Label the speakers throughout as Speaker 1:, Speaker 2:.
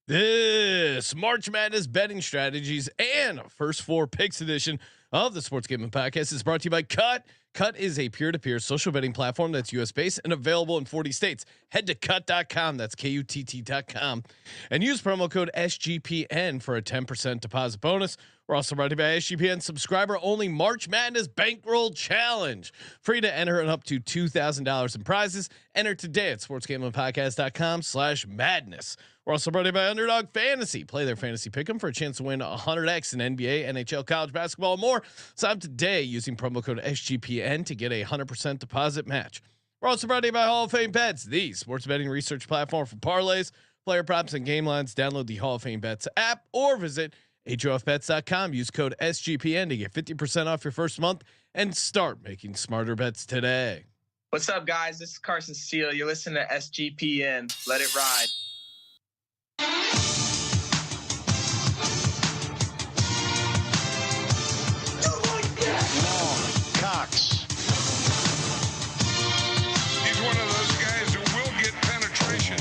Speaker 1: This March Madness betting strategies and first four picks edition of the Sports Gambling Podcast is brought to you by Cut. Cut is a peer-to-peer social betting platform that's US based and available in 40 states. Head to cut.com. That's KUTT.com and use promo code SGPN for a 10% deposit bonus. We're also brought to you by SGPN subscriber only March Madness Bankroll Challenge. Free to enter and up to $2,000 in prizes. Enter today at sportsgamblingpodcast.com/madness. We're also brought to you by Underdog Fantasy. Play their fantasy pick'em for a chance to win 100x in NBA, NHL, college basketball, and more. Sign up today using promo code SGPN to get a 100% deposit match. We're also brought to you by Hall of Fame Bets, the sports betting research platform for parlays, player props, and game lines. Download the Hall of Fame Bets app or visit HOFBets.com. Use code SGPN to get 50% off your first month and start making smarter bets today.
Speaker 2: What's up, guys? This is Carson Steele. You're listening to SGPN. Let it ride.
Speaker 3: Cox. He's one of those guys who will get penetration.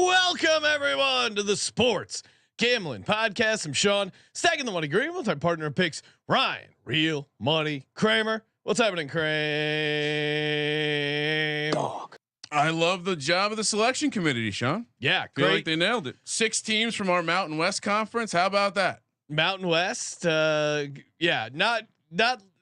Speaker 1: Welcome everyone to the Sports Gambling Podcast. I'm Sean, stacking the money green with my partner in picks, Ryan, Real Money Kramer. What's happening, Kramer?
Speaker 4: Dog. I love the job of the selection committee, Sean.
Speaker 1: Yeah,
Speaker 4: Feel
Speaker 1: great.
Speaker 4: like they nailed it. 6 teams from our Mountain West Conference. How about that?
Speaker 1: Mountain West. Yeah, not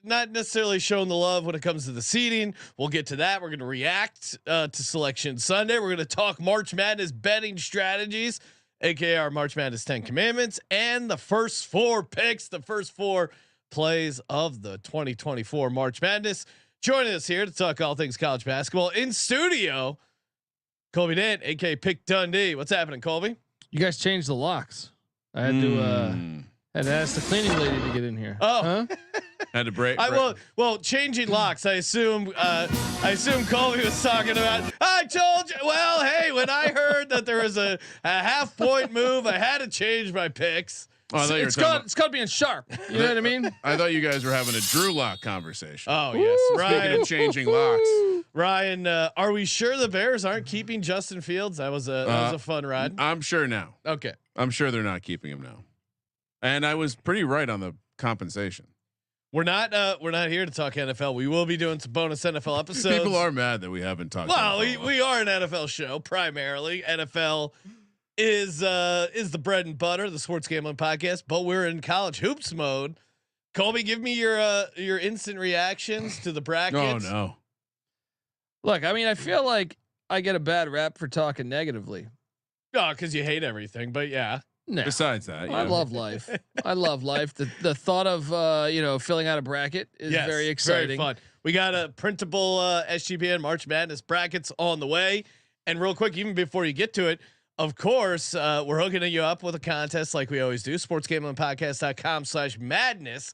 Speaker 1: necessarily showing the love when it comes to the seeding. We'll get to that. We're going to react to Selection Sunday. We're going to talk March Madness betting strategies, aka our March Madness 10 Commandments, and the first four picks, the first four plays of the 2024 March Madness. Joining us here to talk all things college basketball in studio, Colby Dent, aka Pick Dundee. What's happening, Colby?
Speaker 5: You guys changed the locks. I had to ask the cleaning lady to get in here.
Speaker 1: Oh,
Speaker 5: huh?
Speaker 4: Had to break.
Speaker 1: Well, changing locks. I assume Colby was talking about. I told you. Well, hey, when I heard that there was a half point move, I had to change my picks.
Speaker 4: Oh, I thought
Speaker 5: It's called being sharp. You know what I mean?
Speaker 4: I thought you guys were having a Drew Lock conversation.
Speaker 1: Oh yes,
Speaker 4: Speaking
Speaker 1: Ryan.
Speaker 4: of changing locks,
Speaker 1: Ryan, are we sure the Bears aren't keeping Justin Fields? That was a fun ride.
Speaker 4: I'm sure now.
Speaker 1: Okay,
Speaker 4: I'm sure they're not keeping him now. And I was pretty right on the compensation.
Speaker 1: we're not here to talk NFL. We will be doing some bonus NFL episodes.
Speaker 4: People are mad that we haven't talked.
Speaker 1: Well,
Speaker 4: NFL.
Speaker 1: we are an NFL show primarily. NFL is the bread and butter, the Sports Gambling Podcast, but we're in college hoops mode. Colby, give me your instant reactions to the brackets.
Speaker 4: Oh no.
Speaker 5: Look, I mean, I feel like I get a bad rap for talking negatively.
Speaker 1: Oh, because you hate everything, but yeah.
Speaker 5: No,
Speaker 4: Besides that,
Speaker 5: I love life. I love life. The thought of filling out a bracket is very exciting.
Speaker 1: Very fun. We got a printable SGPN March Madness brackets on the way. And real quick, even before you get to it, of course, we're hooking you up with a contest like we always do. sportsgamblingpodcast.com/madness.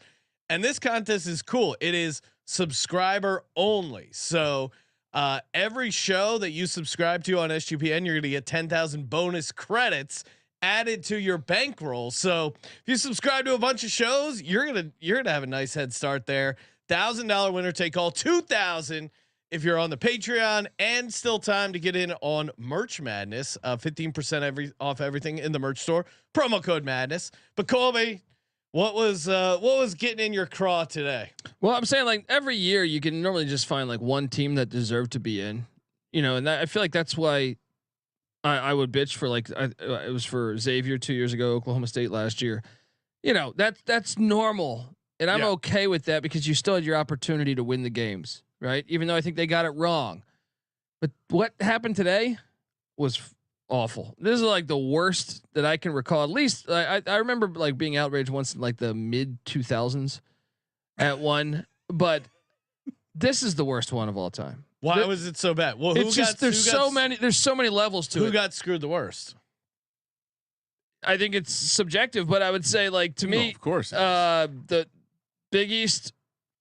Speaker 1: And this contest is cool. It is subscriber only. So every show that you subscribe to on SGPN, you're going to get 10,000 bonus credits added to your bankroll. So if you subscribe to a bunch of shows, you're gonna have a nice head start there. $1,000 winner take all. 2,000 if you're on the Patreon, and still time to get in on Merch Madness. 15% off everything in the merch store. Promo code Madness. But Colby, what was getting in your craw today?
Speaker 5: Well, I'm saying like every year you can normally just find like one team that deserved to be in, and I feel like that's why I would bitch for like it was for Xavier 2 years ago, Oklahoma State last year. That's normal, and I'm okay with that because you still had your opportunity to win the games, right? Even though I think they got it wrong, but what happened today was awful. This is like the worst that I can recall. At least I remember like being outraged once in like the mid 2000s at one, but this is the worst one of all time.
Speaker 1: Why was it so bad? Well,
Speaker 5: there's so many levels to it.
Speaker 1: Who got screwed the worst?
Speaker 5: I think it's subjective, but I would say like to me,
Speaker 4: of course,
Speaker 5: the Big East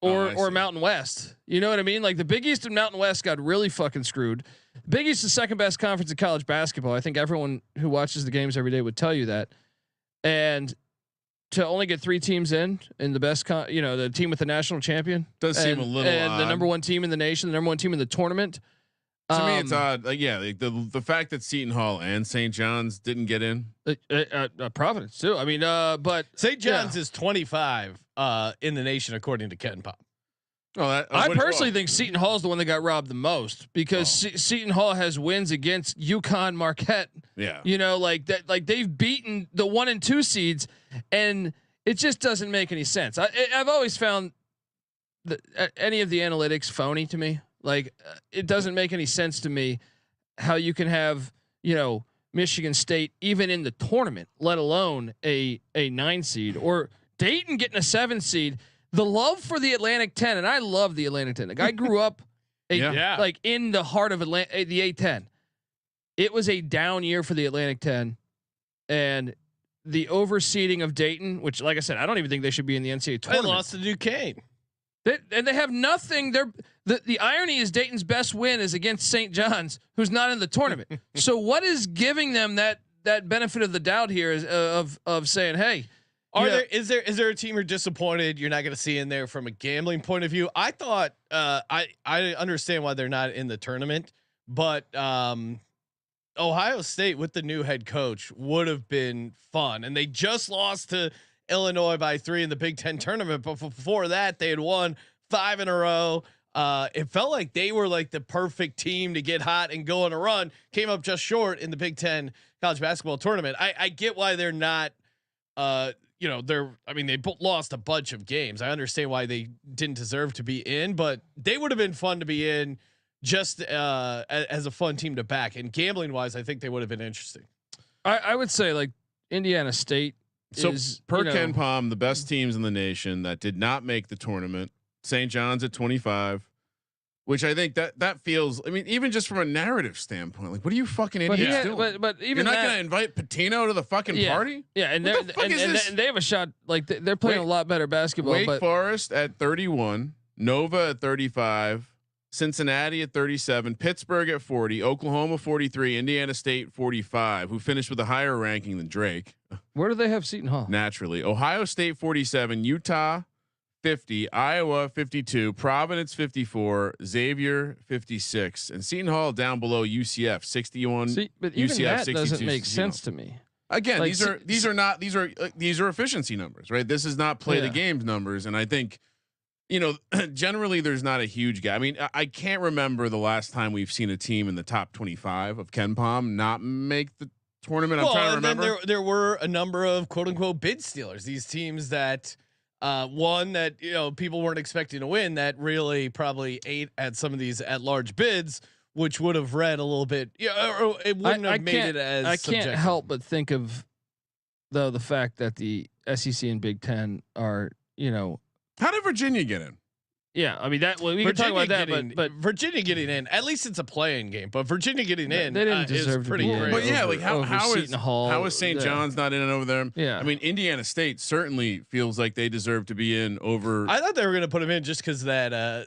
Speaker 5: or Mountain West. You know what I mean? Like the Big East and Mountain West got really fucking screwed. Big East is the second best conference in college basketball. I think everyone who watches the games every day would tell you that. And to only get 3 teams in the best, the team with the national champion
Speaker 4: does seem a little
Speaker 5: and
Speaker 4: odd.
Speaker 5: the number 1 team in the nation, the number 1 team in the tournament.
Speaker 4: To me, it's odd. Like, yeah, the fact that Seton Hall and St. John's didn't get in.
Speaker 5: Providence too. I mean, but
Speaker 1: St. John's is 25 in the nation according to Ken Pop.
Speaker 4: Oh,
Speaker 5: I personally think Seton Hall is the one that got robbed the most because Seton Hall has wins against UConn, Marquette.
Speaker 4: Yeah,
Speaker 5: like that. Like they've beaten the 1 and 2 seeds, and it just doesn't make any sense. I've always found any of the analytics phony to me. Like it doesn't make any sense to me how you can have Michigan State even in the tournament, let alone a 9 seed, or Dayton getting a 7 seed. The love for the Atlantic 10, and I love the Atlantic 10. Like I grew up like in the heart of the A10. It was a down year for the Atlantic 10, and the overseeding of Dayton, which, like I said, I don't even think they should be in the NCAA tournament.
Speaker 1: They lost to Duquesne.
Speaker 5: And they have nothing. The irony is Dayton's best win is against St. John's, who's not in the tournament. So what is giving them that benefit of the doubt here is of saying, hey.
Speaker 1: Is there a team you're disappointed you're not going to see in there from a gambling point of view? I thought I understand why they're not in the tournament, but Ohio State with the new head coach would have been fun, and they just lost to Illinois by 3 in the Big Ten tournament, but before that they had won 5 in a row. It felt like they were like the perfect team to get hot and go on a run. Came up just short in the Big Ten college basketball tournament. I get why they're not. They lost a bunch of games. I understand why they didn't deserve to be in, but they would have been fun to be in just as a fun team to back. And gambling wise, I think they would have been interesting.
Speaker 5: I would say like Indiana State.
Speaker 4: So per Ken Pom, the best teams in the nation that did not make the tournament, St. John's at 25. Which I think that feels. I mean, even just from a narrative standpoint, like, what are you fucking idiots doing?
Speaker 5: But even
Speaker 4: you're not going to invite Patino to the fucking party.
Speaker 5: Yeah, and they have a shot. Like they're playing a lot better basketball.
Speaker 4: Wake Forest at 31, Nova at 35, Cincinnati at 37, Pittsburgh at 40, Oklahoma 43, Indiana State 45, who finished with a higher ranking than Drake.
Speaker 5: Where do they have Seton Hall?
Speaker 4: Naturally, Ohio State 47, Utah 50, Iowa 52, Providence 54, Xavier 56, and Seton Hall down below UCF 61.
Speaker 5: But even
Speaker 4: UCF
Speaker 5: that
Speaker 4: 62,
Speaker 5: doesn't make sense to me.
Speaker 4: Again,
Speaker 5: like,
Speaker 4: these are efficiency numbers, right? This is not play the games numbers, and I think generally there's not a huge gap. I mean, I can't remember the last time we've seen a team in the top 25 of Ken Pom not make the tournament. I'm trying to remember.
Speaker 1: There were a number of quote unquote bid stealers. These teams that. One that people weren't expecting to win that really probably ate at some of these at large bids, which would have read a little bit. Or it wouldn't have made it as.
Speaker 5: I
Speaker 1: subjective.
Speaker 5: can't help but think of the fact that the SEC and Big Ten are
Speaker 4: How did Virginia get in?
Speaker 5: Yeah, I mean we can talk about that, but
Speaker 1: Virginia getting in, at least it's a playing game. But Virginia getting in,
Speaker 5: they didn't deserve
Speaker 1: is pretty
Speaker 5: to be in.
Speaker 1: great.
Speaker 4: But yeah, like how is St. John's not in over there?
Speaker 5: Yeah,
Speaker 4: I mean Indiana State certainly feels like they deserve to be in over.
Speaker 1: I thought they were going to put him in just because that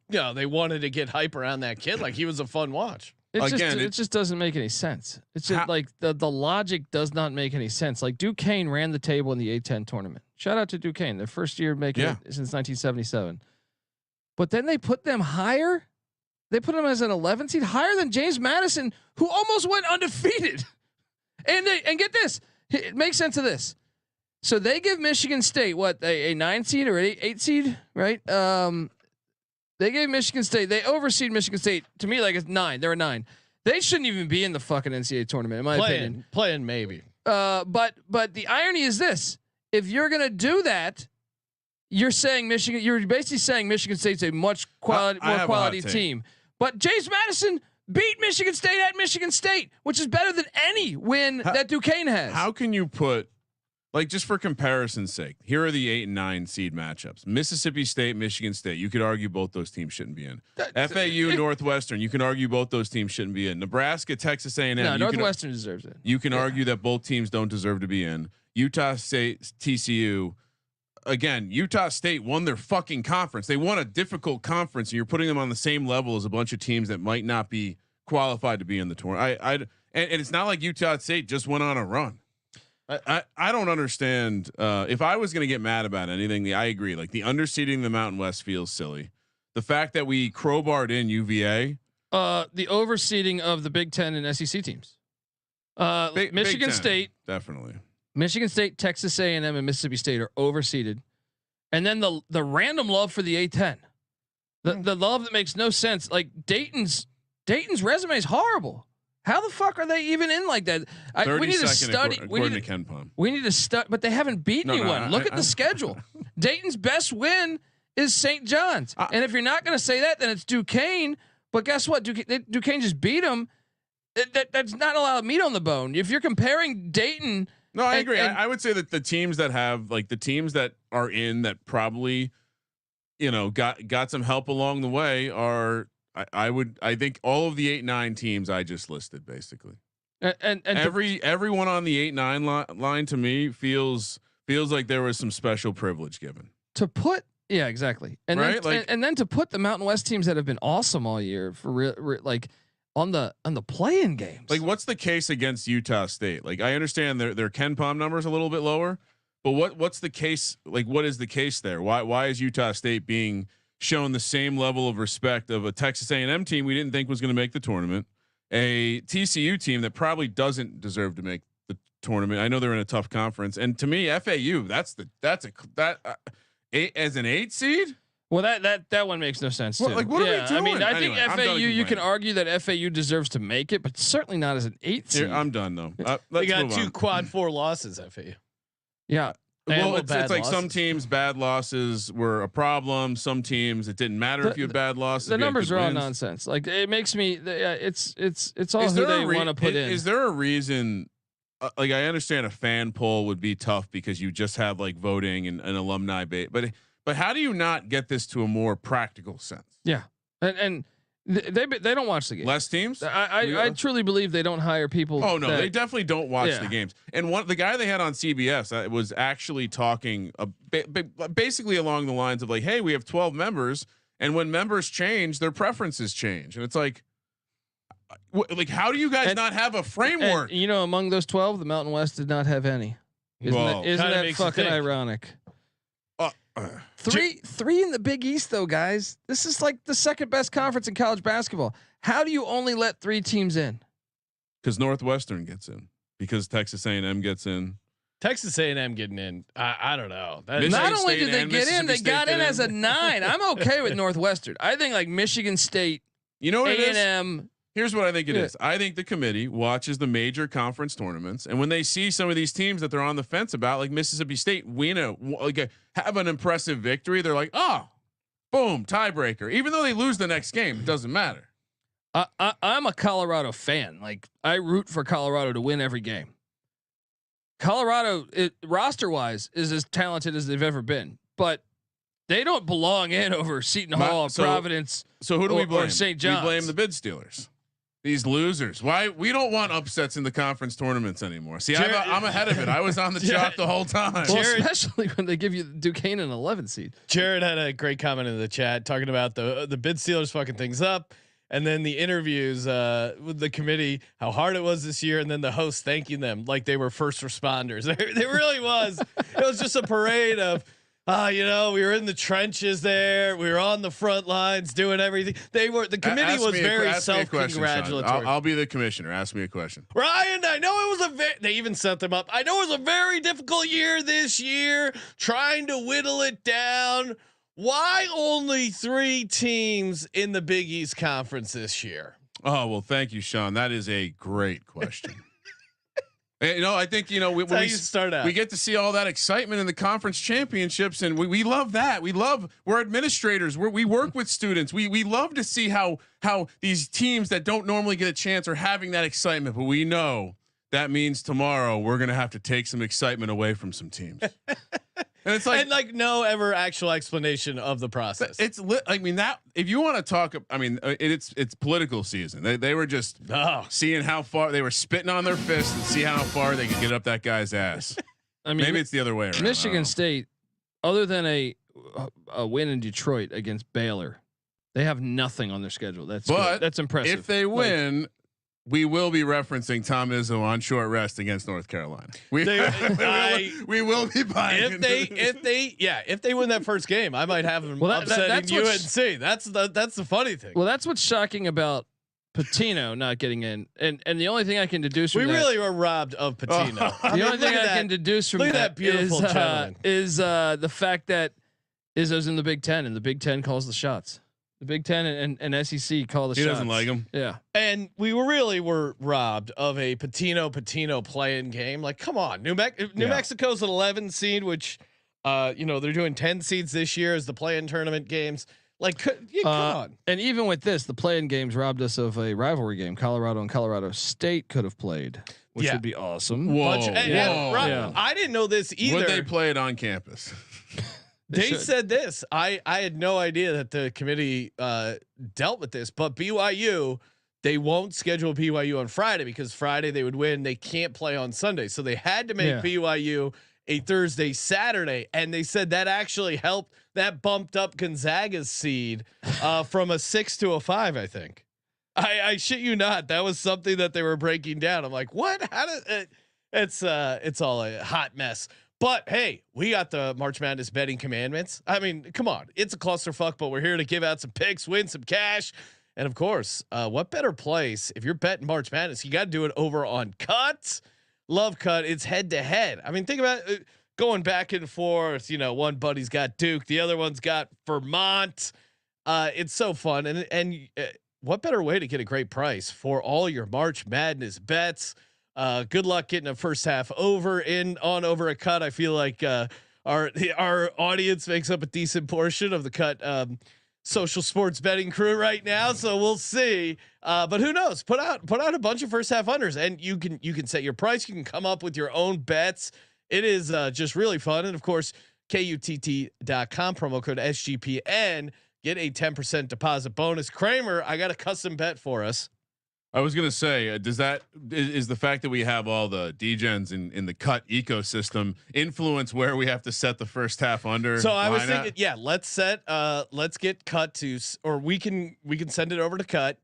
Speaker 1: they wanted to get hype around that kid. Like he was a fun watch.
Speaker 5: It just doesn't make any sense. It's just like the logic does not make any sense. Like Duquesne ran the table in the A10 tournament. Shout out to Duquesne, their first year making it since 1977. But then they put them higher. They put them as an 11 seed, higher than James Madison, who almost went undefeated. And get this, make sense of this. So they give Michigan State a 9 seed or 8 seed, right? They gave Michigan State. They overseed Michigan State to me like it's 9. They're a 9. They shouldn't even be in the fucking NCAA tournament, in my opinion.
Speaker 1: Playing maybe.
Speaker 5: But the irony is this: if you're gonna do that. You're saying Michigan. You're basically saying Michigan State's a more quality team. But James Madison beat Michigan State at Michigan State, which is better than any win that Duquesne has.
Speaker 4: How can you put, like, just for comparison's sake, here are the 8 and 9 seed matchups: Mississippi State, Michigan State. You could argue both those teams shouldn't be in. FAU, Northwestern. You can argue both those teams shouldn't be in. Nebraska, Texas A&M.
Speaker 5: No, Northwestern deserves it.
Speaker 4: You can argue that both teams don't deserve to be in. Utah State, TCU. again, Utah State won their fucking conference. They won a difficult conference, and you're putting them on the same level as a bunch of teams that might not be qualified to be in the tournament. And it's not like Utah State just went on a run. I don't understand. If I was going to get mad about anything, I agree. Like the underseeding the Mountain West feels silly. The fact that we crowbarred in UVA,
Speaker 5: the overseeding of the Big Ten and SEC teams, Michigan State,
Speaker 4: definitely.
Speaker 5: Michigan State, Texas A&M, and Mississippi State are overseeded, and then the random love for the A10, the love that makes no sense. Like Dayton's resume is horrible. How the fuck are they even in like that? We need to study. We need to study, but they haven't beaten anyone. Look at the schedule. Dayton's best win is St. John's, and if you're not going to say that, then it's Duquesne. But guess what? Duquesne just beat them. That's not a lot of meat on the bone. If you're comparing Dayton,
Speaker 4: no, I agree. I would say that the teams that have like the teams that are in that probably, got some help along the way are. I think all of the 8-9 teams I just listed basically, and everyone on the 8-9 line to me feels like there was some special privilege given
Speaker 5: to put. Yeah, exactly. And
Speaker 4: right?
Speaker 5: then, then to put the Mountain West teams that have been awesome all year for like on the play-in games.
Speaker 4: Like, what's the case against Utah State? Like, I understand their Ken Pom numbers a little bit lower, but what's the case? Like, what is the case there? Why is Utah State being shown the same level of respect of a Texas A&M team we didn't think was going to make the tournament, a TCU team that probably doesn't deserve to make the tournament? I know they're in a tough conference, and to me, FAU as an 8 seed.
Speaker 5: Well, that one makes no sense. Too.
Speaker 4: Like, what are we doing?
Speaker 5: I mean, I think
Speaker 4: anyway,
Speaker 5: FAU. You can argue that FAU deserves to make it, but certainly not as an 8 seed.
Speaker 4: I'm done though.
Speaker 1: They got 2 quad 4 losses. FAU.
Speaker 5: Yeah.
Speaker 4: Well, it's like losses. Some teams bad losses were a problem. Some teams it didn't matter if you had bad losses.
Speaker 5: The numbers are all nonsense. Like it makes me. It's all who they want to put in.
Speaker 4: Is there a reason? Like I understand a fan poll would be tough because you just have like voting and an alumni base, but how do you not get this to a more practical sense?
Speaker 5: Yeah, and they don't watch the game.
Speaker 4: Less teams.
Speaker 5: I truly believe they don't hire people.
Speaker 4: Oh no, they definitely don't watch the games. And the guy they had on CBS was actually talking basically along the lines of like, hey, we have 12 members, and when members change, their preferences change, and it's like how do you guys not have a framework?
Speaker 5: And, among those 12, the Mountain West did not have any. Isn't that fucking ironic? Three in the Big East though, guys. This is like the second best conference in college basketball. How do you only let 3 teams in?
Speaker 4: Because Northwestern gets in. Because Texas A&M gets in.
Speaker 1: Texas A&M getting in. I don't know.
Speaker 5: Not only did they get in, they got in as a 9. I'm okay with Northwestern. I think like Michigan State, A&M.
Speaker 4: Here's what I think it is. I think the committee watches the major conference tournaments, and when they see some of these teams that they're on the fence about, like Mississippi State, have an impressive victory, they're like, oh, boom, tiebreaker. Even though they lose the next game, it doesn't matter.
Speaker 5: I'm a Colorado fan. Like I root for Colorado to win every game. Colorado, roster wise, is as talented as they've ever been, but they don't belong in over Seton Hall, Providence.
Speaker 4: So who do we blame?
Speaker 5: St. John's.
Speaker 4: We blame the bid stealers. These losers. Why we don't want upsets in the conference tournaments anymore? See, I'm ahead of it. I was on the chalk the whole time.
Speaker 5: Well, especially when they give you Duquesne an 11 seed.
Speaker 1: Jared had a great comment in the chat talking about the bid stealers fucking things up, and then the interviews with the committee, how hard it was this year, and then the host thanking them like they were first responders. It really was. It was just a parade of. We were in the trenches there. We were on the front lines doing everything. The committee was very self-congratulatory.
Speaker 4: I'll be the commissioner. Ask me a question.
Speaker 1: Ryan, I know it was they even set them up. I know it was a very difficult year this year, trying to whittle it down. Why only 3 teams in the Big East Conference this year?
Speaker 4: Oh, well, thank you, Sean. That is a great question. I think we get to see all that excitement in the conference championships, and we love that. We're administrators. We work with students. We love to see how these teams that don't normally get a chance are having that excitement. But we know that means tomorrow we're gonna have to take some excitement away from some teams. And it's like
Speaker 1: no ever actual explanation of the process.
Speaker 4: It's I mean that if you want to talk, I mean it's political season. They were just seeing how far they were spitting on their fists and see how far they could get up that guy's ass. I mean, maybe it's the other way around.
Speaker 5: Michigan State other than a win in Detroit against Baylor, they have nothing on their schedule. That's good. That's impressive.
Speaker 4: If they win, we will be referencing Tom Izzo on short rest against North Carolina. We will be buying.
Speaker 1: If they win that first game, I might have them upsetting UNC. That's the funny thing.
Speaker 5: Well, that's what's shocking about Patino not getting in, and the only thing I can deduce from
Speaker 1: really were robbed of Patino.
Speaker 5: The only thing I can deduce from that beautiful is the fact that Izzo's in the Big Ten, and the Big Ten calls the shots. The Big Ten and SEC call the shots.
Speaker 4: He doesn't like him.
Speaker 5: Yeah,
Speaker 1: and we were robbed of a Patino playing game. Like, come on, New Mexico's an 11 seed, which they're doing 10 seeds this year as the play-in tournament games. Like, come on.
Speaker 5: And even with this, the play-in games robbed us of a rivalry game. Colorado and Colorado State could have played, which would be awesome.
Speaker 1: I didn't know this either.
Speaker 4: Would they play it on campus?
Speaker 1: They said this. I had no idea that the committee dealt with this, but BYU, they won't schedule BYU on Friday because Friday they would win. They can't play on Sunday, so they had to make BYU a Thursday, Saturday, and they said that actually helped. That bumped up Gonzaga's seed from a 6 to a 5. I think. I shit you not. That was something that they were breaking down. I'm like, what? How did it's all a hot mess. But hey, we got the March Madness betting commandments. I mean, come on, it's a clusterfuck, but we're here to give out some picks, win some cash, and of course, what better place if you're betting March Madness? You got to do it over on Cut. Love Cut. It's head to head. I mean, think about it, going back and forth. One buddy's got Duke, the other one's got Vermont. It's so fun, and what better way to get a great price for all your March Madness bets? Good luck getting a first half over over a Cut. I feel like our audience makes up a decent portion of the Cut social sports betting crew right now, so we'll see. But who knows? Put out a bunch of first half unders, and you can set your price. You can come up with your own bets. It is just really fun, and of course, KUTT.com promo code SGPN, get a 10% deposit bonus. Kramer, I got a custom bet for us.
Speaker 4: I was gonna say, is the fact that we have all the degens in the Cut ecosystem influence where we have to set the first half under?
Speaker 1: So I was thinking, let's get Cut to, or we can send it over to Cut.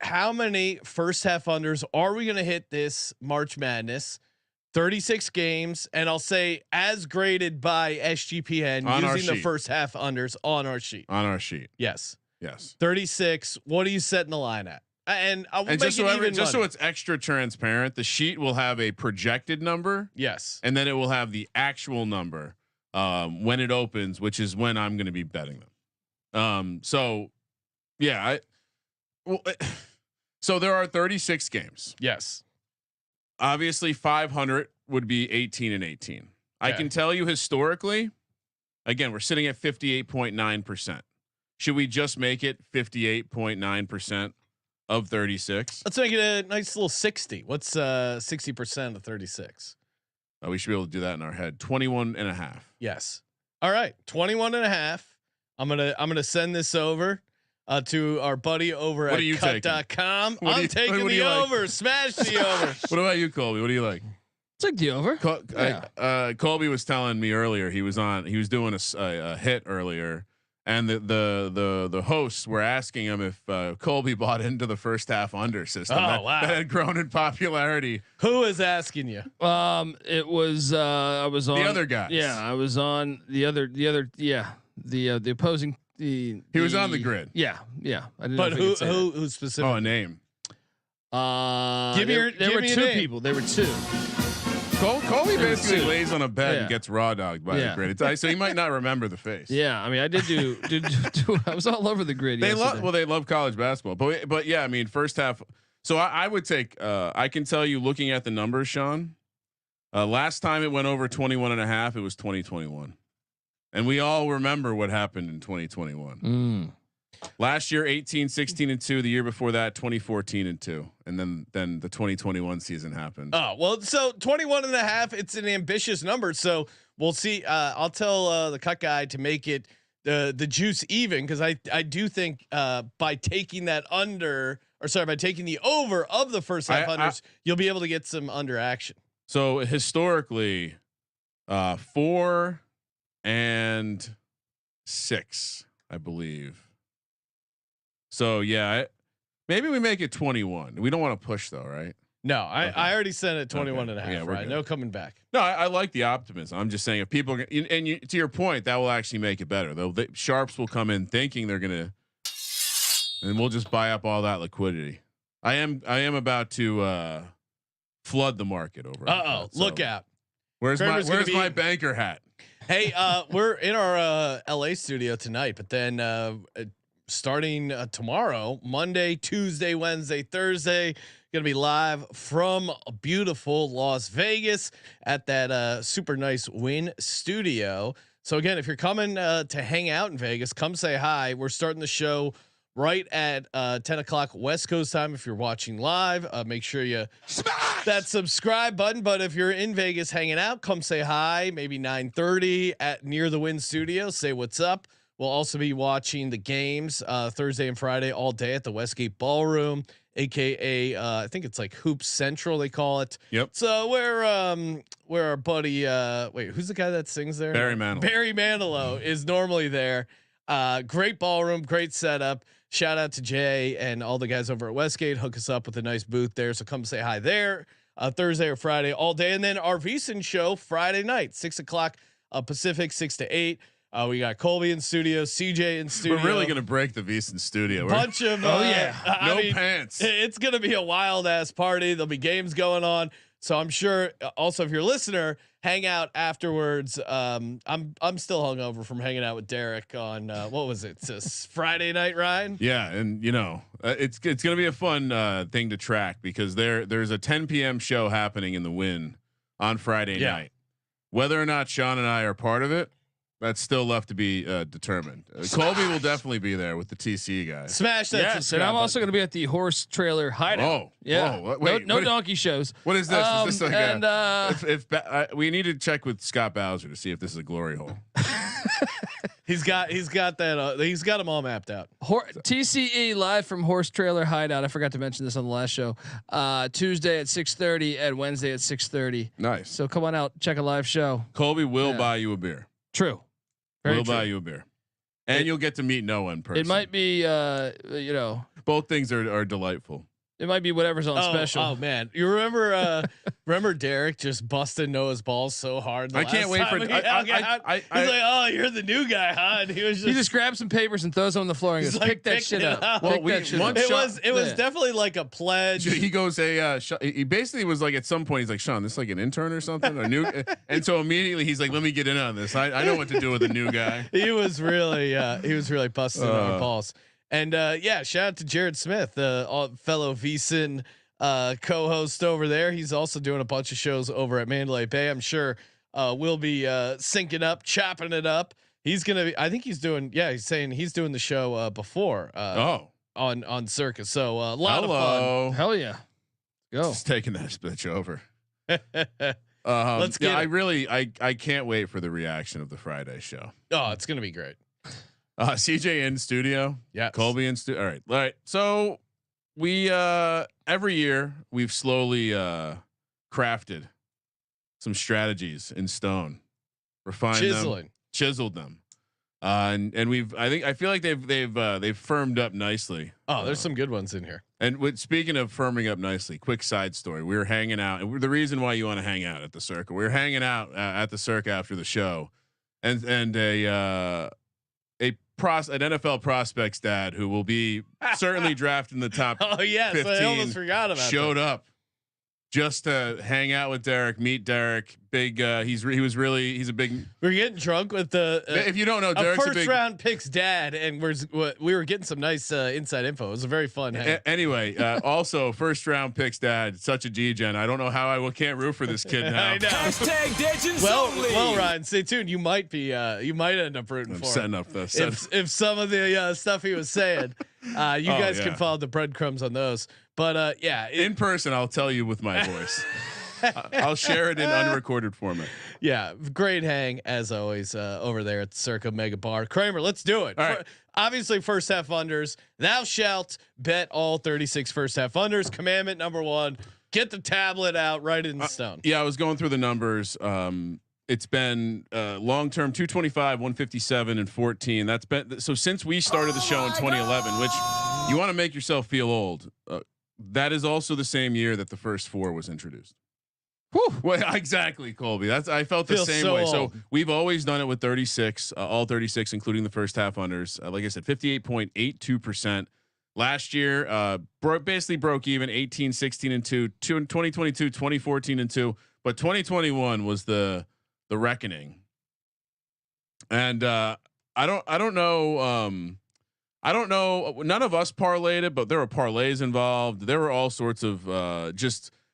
Speaker 1: How many first half unders are we gonna hit this March Madness? 36 games, and I'll say as graded by SGPN
Speaker 4: on
Speaker 1: using the first half unders on our sheet.
Speaker 4: On our sheet,
Speaker 1: yes.
Speaker 4: 36.
Speaker 1: What are you setting the line at? And
Speaker 4: just so it's extra transparent, the sheet will have a projected number.
Speaker 1: Yes.
Speaker 4: And then it will have the actual number when it opens, which is when I'm going to be betting them. So there are 36 games.
Speaker 1: Yes.
Speaker 4: Obviously 500 would be 18 and 18. Okay. I can tell you historically, again, we're sitting at 58.9%. Should we just make it 58.9%? Of 36.
Speaker 1: Let's make it a nice little 60. What's 60% of 36?
Speaker 4: We should be able to do that in our head. 21 and a half.
Speaker 1: Yes. All right. 21 and a half. I'm going to send this over to our buddy over at cut.com. I'm taking the over. Smash the over.
Speaker 4: What about you, Colby? What do you like?
Speaker 5: Take the over.
Speaker 4: Colby was telling me earlier, he was doing a hit earlier. And the hosts were asking him if Colby bought into the first half under system that had grown in popularity.
Speaker 1: Who is asking you?
Speaker 5: It was I was on
Speaker 4: the other guys.
Speaker 5: Yeah, I was on the opposing. He
Speaker 4: was on the grid.
Speaker 5: Yeah.
Speaker 1: I didn't know who specific?
Speaker 4: Oh, a name.
Speaker 5: There were two people. There were two.
Speaker 4: Colby basically lays on a bed and gets raw dogged by the grid. So he might not remember the face.
Speaker 5: Yeah, I mean, I did do I was all over the grid.
Speaker 4: They love college basketball, but yeah, I mean, first half. So I would take. I can tell you, looking at the numbers, Sean. Last time it went over 21 and a half, it was 2021, and we all remember what happened in 2021. Last year 18, 16 and 2. The year before that 2014 and 2. And then the 2021 season happened.
Speaker 1: Oh, well, so 21 and a half, it's an ambitious number. So we'll see. I'll tell the Cut guy to make it the juice even, because I do think by taking that by taking the over of the first half unders, you'll be able to get some under action.
Speaker 4: So historically, 4 I believe. So yeah, maybe we make it 21. We don't want to push though, right?
Speaker 1: No,
Speaker 4: Okay.
Speaker 1: I already sent it 21 and a half.
Speaker 4: Yeah, we're
Speaker 1: Right?
Speaker 4: good.
Speaker 1: No coming back.
Speaker 4: No, I like the optimism. I'm just saying if people to your point, that will actually make it better. Though sharps will come in thinking they're gonna, and we'll just buy up all that liquidity. I am about to flood the market over.
Speaker 1: Look out.
Speaker 4: Where's
Speaker 1: Kramer's
Speaker 4: my banker hat?
Speaker 1: Hey, we're in our LA studio tonight, but then starting tomorrow, Monday, Tuesday, Wednesday, Thursday, gonna be live from beautiful Las Vegas at that super nice Win studio. So again, if you're coming to hang out in Vegas, come say hi. We're starting the show right at 10 o'clock West Coast time. If you're watching live, make sure you smash that subscribe button. But if you're in Vegas hanging out, come say hi. Maybe 9:30 at near the Win studio. Say what's up. We'll also be watching the games Thursday and Friday all day at the Westgate Ballroom, aka I think it's like Hoops Central they call it.
Speaker 4: Yep.
Speaker 1: So where our buddy wait, who's the guy that sings there?
Speaker 4: Barry Manilow.
Speaker 1: Barry Manilow is normally there. Great ballroom, great setup. Shout out to Jay and all the guys over at Westgate. Hook us up with a nice booth there. So come say hi there Thursday or Friday all day. And then our VSiN show Friday night, 6 o'clock Pacific, 6 to 8. We got Colby in studio, CJ in studio.
Speaker 4: We're really gonna break the VSiN studio.
Speaker 1: Bunch of
Speaker 4: no pants.
Speaker 1: It's gonna be a wild ass party. There'll be games going on. So I'm sure. Also, if you're a listener, hang out afterwards. I'm still hungover from hanging out with Derek on what was it? It's Friday night, Ryan.
Speaker 4: Yeah, and it's gonna be a fun thing to track because there's a 10 p.m. show happening in the Win on Friday night. Whether or not Sean and I are part of it, that's still left to be determined. Colby will definitely be there with the TC guys.
Speaker 1: Smash that!
Speaker 5: Yes, and I'm also going to be at the horse trailer hideout.
Speaker 4: Oh,
Speaker 5: yeah.
Speaker 4: Whoa, wait,
Speaker 5: no donkey shows.
Speaker 4: What is this? Is this like
Speaker 5: and
Speaker 4: if we need to check with Scott Bowser to see if this is a glory hole.
Speaker 1: he's got that. He's got them all mapped out.
Speaker 5: TCE live from Horse Trailer Hideout. I forgot to mention this on the last show. Tuesday at 6:30 and Wednesday at 6:30.
Speaker 4: Nice.
Speaker 5: So come on out, check a live show.
Speaker 4: Colby will buy you a beer.
Speaker 5: True.
Speaker 4: We'll buy you a beer, and you'll get to meet Noah in person.
Speaker 5: It might be,
Speaker 4: both things are delightful.
Speaker 5: It might be whatever's on special.
Speaker 1: Oh man, you remember Derek just busted Noah's balls so hard.
Speaker 4: I can't wait for it.
Speaker 1: He's like, "Oh, you're the new guy, huh?" And he just
Speaker 5: grabs some papers and throws them on the floor and goes, "Pick that shit up."
Speaker 4: Well,
Speaker 1: it was definitely like a pledge.
Speaker 4: He goes, he basically was like at some point he's like, Sean, this is like an intern or something, a new, and so immediately he's like, let me get in on this. I know what to do with a new guy.
Speaker 1: He was really busting our balls. And shout out to Jared Smith, fellow VSiN co-host over there. He's also doing a bunch of shows over at Mandalay Bay. I'm sure we'll be syncing up, chopping it up. He's gonna be. I think he's doing. Yeah, he's saying he's doing the show before. On Circus. So a lot of fun.
Speaker 5: Hell yeah, go.
Speaker 4: Just taking that bitch over.
Speaker 1: Let's get.
Speaker 4: I can't wait for the reaction of the Friday show.
Speaker 1: Oh, it's gonna be great.
Speaker 4: CJ in studio.
Speaker 1: Yeah.
Speaker 4: Colby in studio. All right. So we every year we've slowly crafted some strategies in stone, refined them, chiseled them. And I feel like they've firmed up nicely.
Speaker 1: Oh, there's some good ones in here.
Speaker 4: And speaking of firming up nicely, quick side story: we were hanging out, and the reason why you want to hang out at the Circa, we were hanging out at the Circa after the show, and an NFL prospect's dad who will be certainly drafted in the top.
Speaker 1: Oh yes,
Speaker 4: 15,
Speaker 1: I almost forgot about.
Speaker 4: Showed up just to hang out with Derek, meet Derek. Big. He's a big.
Speaker 1: We're getting drunk with the.
Speaker 4: If you don't know, Derek's
Speaker 1: a first round pick's dad, and we were getting some nice inside info. It was a very fun.
Speaker 4: Anyway, also first round pick's dad, such a G-gen. I don't know how I can't root for this kid now.
Speaker 1: I know. Well, Ryan, stay tuned. You might end up rooting for
Speaker 4: setting
Speaker 1: him.
Speaker 4: up the
Speaker 1: if some of the stuff he was saying, you guys can follow the breadcrumbs on those. But
Speaker 4: in person, I'll tell you with my voice. I'll share it in unrecorded format.
Speaker 1: Yeah, great hang as always over there at the Circa Mega Bar. Kramer, let's do it.
Speaker 4: All right.
Speaker 1: Obviously, first half unders. Thou shalt bet all 36 first half unders. Commandment number 1: get the tablet out, write it in stone.
Speaker 4: Yeah, I was going through the numbers. it's been long term 225, 157, and 14. That's been so since we started the show in 2011. Which you want to make yourself feel old. That is also the same year that the first 4 was introduced. Whew. Well, exactly, Colby. I felt the same way.
Speaker 1: Old.
Speaker 4: So we've always done it with 36, all 36, including the first half unders. Like I said, 58.82%. Last year, basically broke even 18, 16 and 2, 2022, 2014 and 2, but 2021 was the reckoning. And I don't know. I don't know. None of us parlayed it, but there were parlays involved. There were all sorts of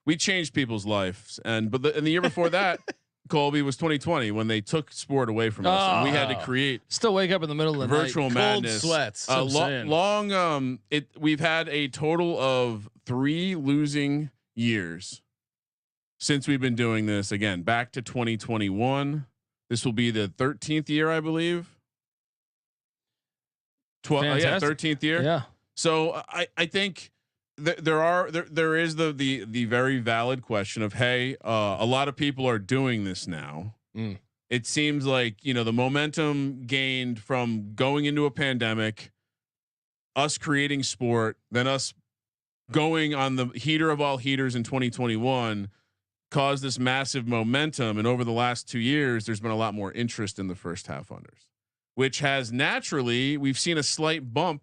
Speaker 4: we changed people's lives. And the year before that, Colby, was 2020 when they took sport away from us. And we had to create.
Speaker 5: Still wake up in the middle of the
Speaker 4: virtual
Speaker 5: night.
Speaker 4: madness.
Speaker 1: Cold sweats.
Speaker 4: Long. We've had a total of 3 losing years since we've been doing this. Again, back to 2021. This will be the 13th year, I believe. 13th year.
Speaker 5: Yeah.
Speaker 4: So I think there is the very valid question of, hey, a lot of people are doing this now. It seems like, the momentum gained from going into a pandemic, us creating sport, then us going on the heater of all heaters in 2021 caused this massive momentum. And over the last 2 years, there's been a lot more interest in the first half unders, which has naturally, we've seen a slight bump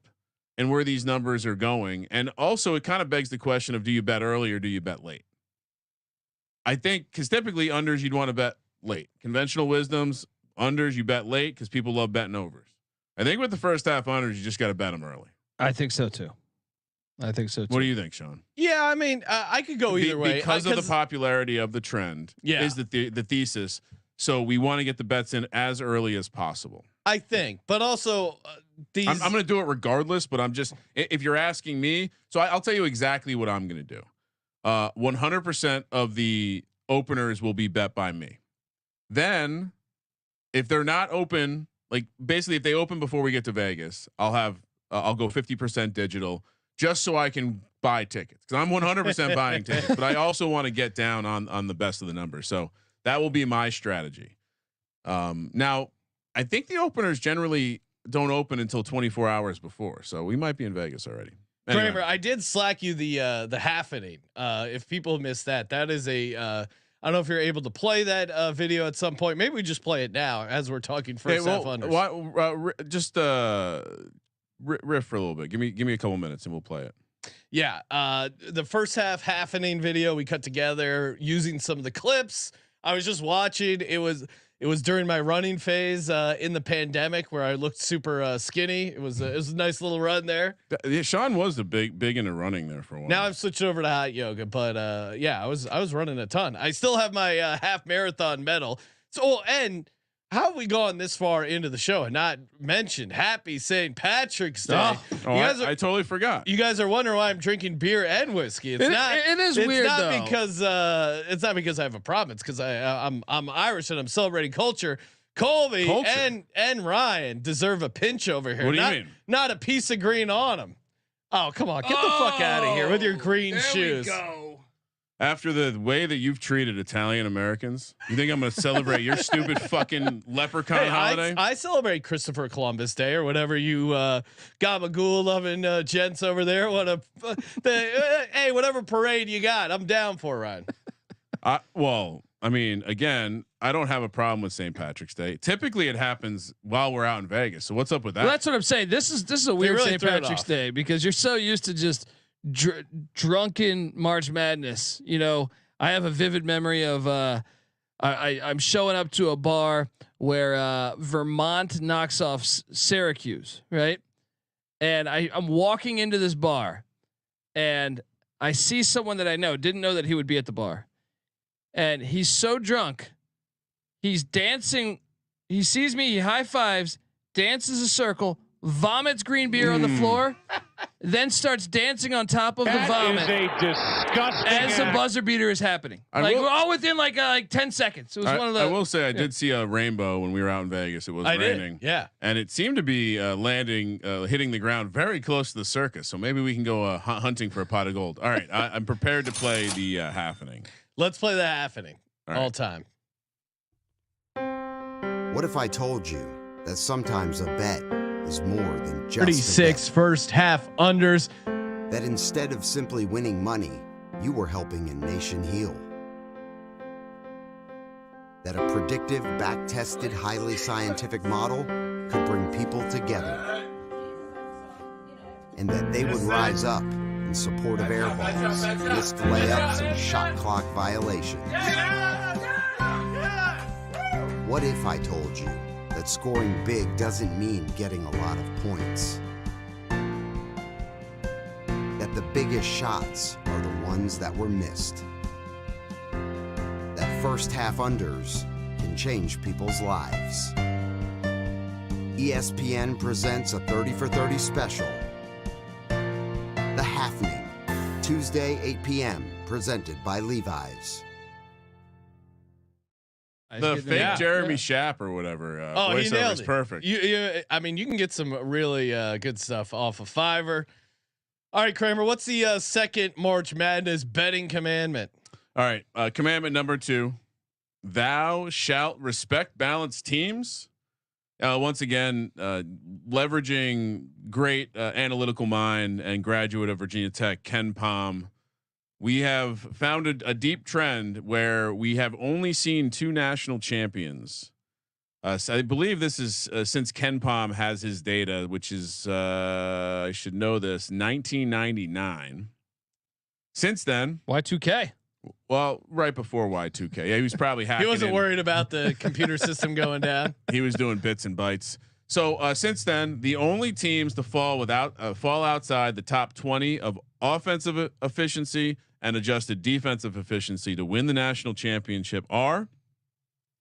Speaker 4: in where these numbers are going. And also it kind of begs the question of, do you bet early or do you bet late? I think because typically unders, you'd want to bet late. Conventional wisdoms, unders, you bet late because people love betting overs. I think with the first half unders, you just got to bet them early.
Speaker 5: I think so too. What
Speaker 4: do you think, Sean?
Speaker 1: Yeah, I mean, I could go either way
Speaker 4: because of the popularity of the trend.
Speaker 1: Yeah,
Speaker 4: is the thesis. So we want to get the bets in as early as possible.
Speaker 1: I think, but also these.
Speaker 4: I'm going to do it regardless. But I'm just, if you're asking me, so I'll tell you exactly what I'm going to do. 100% of the openers will be bet by me. Then, if they're not open, like basically if they open before we get to Vegas, I'll go 50% digital just so I can buy tickets because I'm 100% buying tickets. But I also want to get down on the best of the numbers. So that will be my strategy. Now, I think the openers generally don't open until 24 hours before, so we might be in Vegas already. Anyway.
Speaker 1: Kramer, I did slack you the half inning. If people missed that is a. I don't know if you're able to play that video at some point. Maybe we just play it now as we're talking first half unders.
Speaker 4: Just riff for a little bit. Give me a couple minutes and we'll play it.
Speaker 1: Yeah, the first half inning video we cut together using some of the clips. I was just watching. It was during my running phase in the pandemic where I looked super skinny. It was a nice little run there.
Speaker 4: Sean was the big into running there for a while.
Speaker 1: Now I've switched over to hot yoga, but yeah, I was running a ton. I still have my half marathon medal. So and how have we gone this far into the show and not mentioned Happy St. Patrick's Day?
Speaker 4: I totally forgot.
Speaker 1: You guys are wondering why I'm drinking beer and whiskey. It's not.
Speaker 5: It is weird though.
Speaker 1: It's not because I have a problem. It's because I'm Irish and I'm celebrating culture. Colby and Ryan deserve a pinch over here.
Speaker 4: What do you mean?
Speaker 1: Not a piece of green on them. Oh, come on, get the fuck out of here with your green shoes.
Speaker 5: There we go.
Speaker 4: After the way that you've treated Italian Americans, you think I'm going to celebrate your stupid fucking leprechaun holiday?
Speaker 1: I celebrate Christopher Columbus Day or whatever you gabagool loving gents over there. Hey, whatever parade you got, I'm down for, Ryan.
Speaker 4: Well, I mean, again, I don't have a problem with St. Patrick's Day. Typically, it happens while we're out in Vegas. So what's up with that?
Speaker 5: Well, that's what I'm saying. This is a weird
Speaker 1: really
Speaker 5: St. Patrick's Day because you're so used to just drunken March Madness. I have a vivid memory of I'm showing up to a bar where Vermont knocks off Syracuse, right? And I'm walking into this bar, and I see someone that I know. Didn't know that he would be at the bar, and he's so drunk, he's dancing. He sees me, he high fives, dances a circle, vomits green beer on the floor, then starts dancing on top of the vomit.
Speaker 6: That is a disgusting
Speaker 5: as the buzzer beater is happening. We're all within like 10 seconds. It was one of the.
Speaker 4: I will say I did see a rainbow when we were out in Vegas. It was raining.
Speaker 1: Yeah, and
Speaker 4: it seemed to be hitting the ground very close to the circus. So maybe we can go hunting for a pot of gold. All right, I'm prepared to play the half inning.
Speaker 1: Let's play the half inning all time.
Speaker 6: What if I told you that sometimes a bet is more than just
Speaker 1: 36 first half unders.
Speaker 6: that instead of simply winning money, you were helping a nation heal? That a predictive, back-tested, highly scientific model could bring people together, and that they would rise up in support of air balls, missed layups, and shot clock violations? What if I told you that scoring big doesn't mean getting a lot of points? That the biggest shots are the ones that were missed? That first half unders can change people's lives? ESPN presents a 30 for 30 special. The Halfning, Tuesday, 8 p.m., presented by Levi's.
Speaker 4: The fake Jeremy Schaap or whatever.
Speaker 1: He nailed it.
Speaker 4: Perfect.
Speaker 1: I mean, you can get some really good stuff off of Fiverr. All right, Kramer, what's the second March Madness betting commandment?
Speaker 4: All right, commandment number 2: Thou shalt respect balanced teams. Once again, leveraging great analytical mind and graduate of Virginia Tech, Ken Pom. We have found a deep trend where we have only seen 2 national champions. So I believe this is since Ken Pom has his data, which is I should know this, 1999. Since then,
Speaker 5: Y2K.
Speaker 4: well, right before Y2K, yeah, he was probably hacking.
Speaker 1: He wasn't
Speaker 4: in.
Speaker 1: worried about the computer system going down.
Speaker 4: He was doing bits and bytes. So since then, the only teams to fall outside the top 20 of offensive efficiency and adjusted defensive efficiency to win the national championship are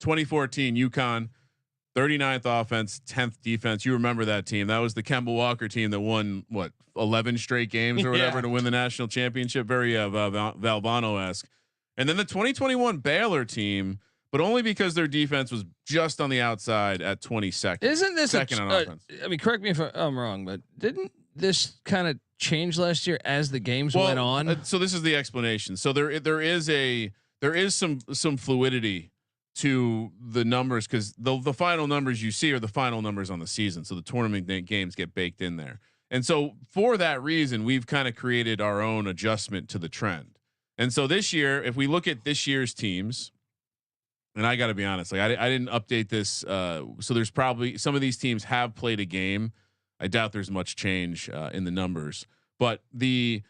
Speaker 4: 2014 UConn, 39th offense, 10th defense. You remember that team? That was the Kemba Walker team that won 11 straight games or whatever to win the national championship. Very Valvano-esque. And then the 2021 Baylor team, but only because their defense was just on the outside at 22nd.
Speaker 5: Isn't this
Speaker 4: second on offense?
Speaker 5: I mean, correct me if I'm wrong, but didn't this kind of change last year as the games went on?
Speaker 4: So this is the explanation. So there is some fluidity to the numbers, because the final numbers you see are the final numbers on the season. So the tournament games get baked in there. And so for that reason, we've kind of created our own adjustment to the trend. And so this year, if we look at this year's teams, and I got to be honest, like I didn't update this. So there's probably some of these teams have played a game. I doubt there's much change in the numbers, but the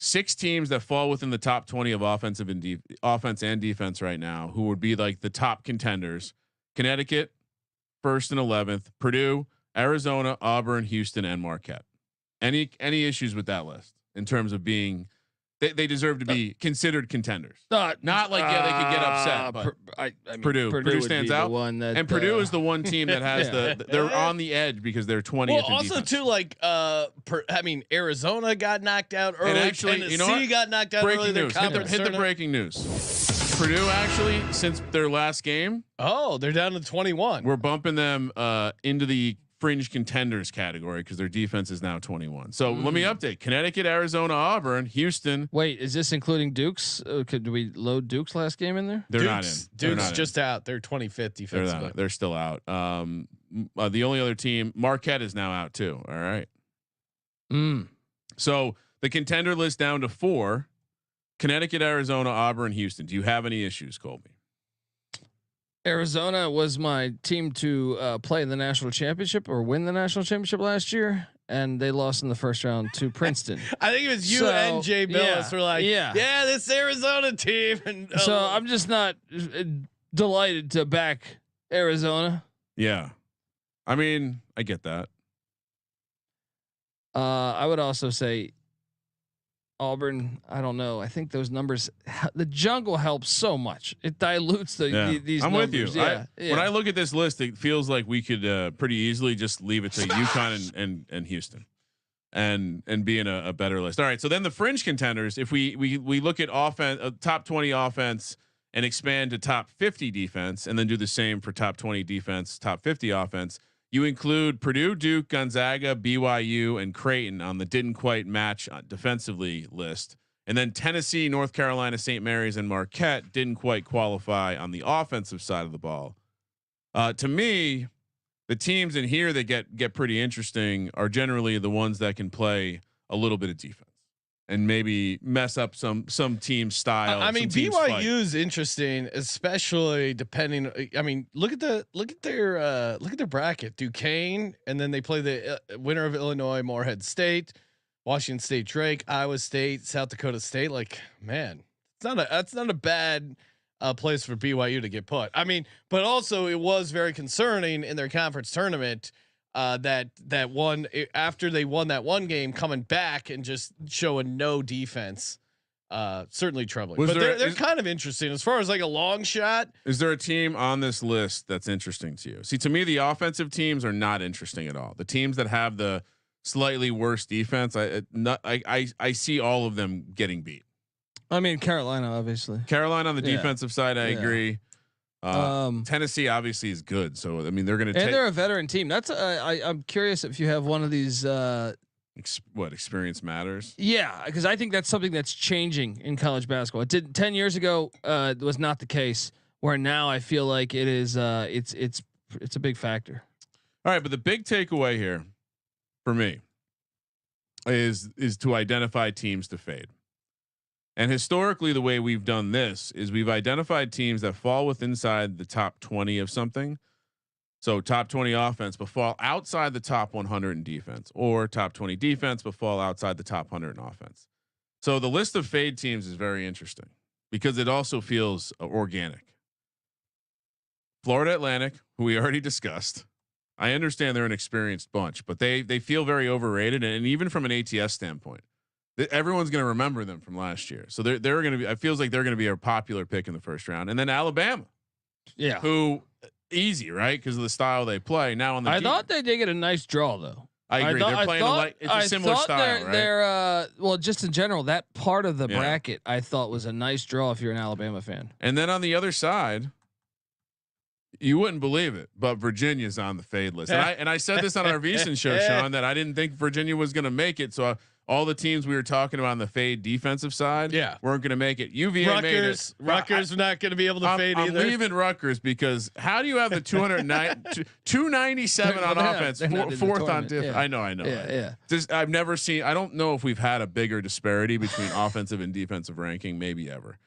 Speaker 4: 6 teams that fall within the top 20 of offense and defense right now, who would be like the top contenders: Connecticut, 1st and 11th, Purdue, Arizona, Auburn, Houston, and Marquette. Any issues with that list in terms of being, they deserve to be considered contenders? Not like they could get upset, but
Speaker 5: I mean,
Speaker 4: Purdue stands out. And Purdue is the one team that has they're on the edge because they're 20th.
Speaker 1: Well, also defense. Too, like I mean, Arizona got knocked out early.
Speaker 4: And actually,
Speaker 1: Tennessee got knocked out
Speaker 4: breaking
Speaker 1: early.
Speaker 4: News. Hit the breaking news. Purdue actually, since their last game,
Speaker 1: they're down to 21.
Speaker 4: We're bumping them into the fringe contenders category because their defense is now 21. So let me update: Connecticut, Arizona, Auburn, Houston.
Speaker 5: Wait, is this including Dukes? Could we load Dukes last game in there?
Speaker 4: They're not in.
Speaker 1: Dukes just out. They're 25th defensively.
Speaker 4: They're still out. The only other team, Marquette, is now out too. All right. So the contender list down to 4: Connecticut, Arizona, Auburn, Houston. Do you have any issues, Colby?
Speaker 5: Arizona was my team to play in the national championship or win the national championship last year, and they lost in the first round to Princeton.
Speaker 1: I think it was you and Jay Billis were like, this Arizona team. And
Speaker 5: so I'm just not delighted to back Arizona.
Speaker 4: Yeah, I mean, I get that.
Speaker 5: I would also say Auburn. I don't know. I think those numbers, the jungle helps so much. It dilutes these.
Speaker 4: I'm
Speaker 5: numbers.
Speaker 4: with you. When I look at this list, it feels like we could pretty easily just leave it to UConn and Houston, and be in a better list. All right. So then the fringe contenders, if we look at offense, top 20 offense, and expand to top 50 defense, and then do the same for top 20 defense, top 50 offense. You include Purdue, Duke, Gonzaga, BYU, and Creighton on the didn't quite match defensively list. And then Tennessee, North Carolina, St. Mary's, and Marquette didn't quite qualify on the offensive side of the ball. To me, the teams in here that get pretty interesting are generally the ones that can play a little bit of defense and maybe mess up some team style.
Speaker 1: I mean, BYU is interesting, especially depending. I mean, look at their bracket: Duquesne, and then they play the winner of Illinois, Morehead State, Washington State, Drake, Iowa State, South Dakota State. Like, man, that's not a bad place for BYU to get put. I mean, but also it was very concerning in their conference tournament that one after they won that one game, coming back and just showing no defense. Certainly troubling. But they're kind of interesting as far as like a long shot.
Speaker 4: Is there a team on this list that's interesting to you? See, to me, the offensive teams are not interesting at all. The teams that have the slightly worse defense, I see all of them getting beat.
Speaker 5: I mean, Carolina, obviously.
Speaker 4: Carolina on the defensive side, I agree. Tennessee obviously is good, so I mean they're going to.
Speaker 5: And they're a veteran team. That's I'm curious if you have one of these.
Speaker 4: What experience matters?
Speaker 5: Yeah, because I think that's something that's changing in college basketball. It did 10 years ago. It was not the case. Where now I feel like it is. It's a big factor.
Speaker 4: All right, but the big takeaway here, for me, is to identify teams to fade. And historically, the way we've done this is we've identified teams that fall inside the top 20 of something. So top 20 offense, but fall outside the top 100 in defense, or top 20 defense, but fall outside the top 100 in offense. So the list of fade teams is very interesting because it also feels organic. Florida Atlantic, who we already discussed. I understand they're an experienced bunch, but they feel very overrated. And even from an ATS standpoint, everyone's going to remember them from last year. So they're going to be, it feels like they're going to be a popular pick in the first round. And then Alabama, who easy, right? Because of the style they play now on the,
Speaker 5: I thought they did get a nice draw though.
Speaker 4: I agree. They're playing it's a similar style, right?
Speaker 5: They're well, just in general, that part of the bracket I thought was a nice draw if you're an Alabama fan.
Speaker 4: And then on the other side, you wouldn't believe it, but Virginia's on the fade list. And I said this on our VSiN show, Sean, that I didn't think Virginia was going to make it. So all the teams we were talking about on the fade defensive side, weren't going to make it. UVA made it.
Speaker 1: Rutgers are not going to be able to fade either.
Speaker 4: I'm leaving Rutgers because how do you have the 297 on offense, fourth on defense? I know.
Speaker 5: Yeah.
Speaker 4: Just I've never seen. I don't know if we've had a bigger disparity between offensive and defensive ranking, maybe ever.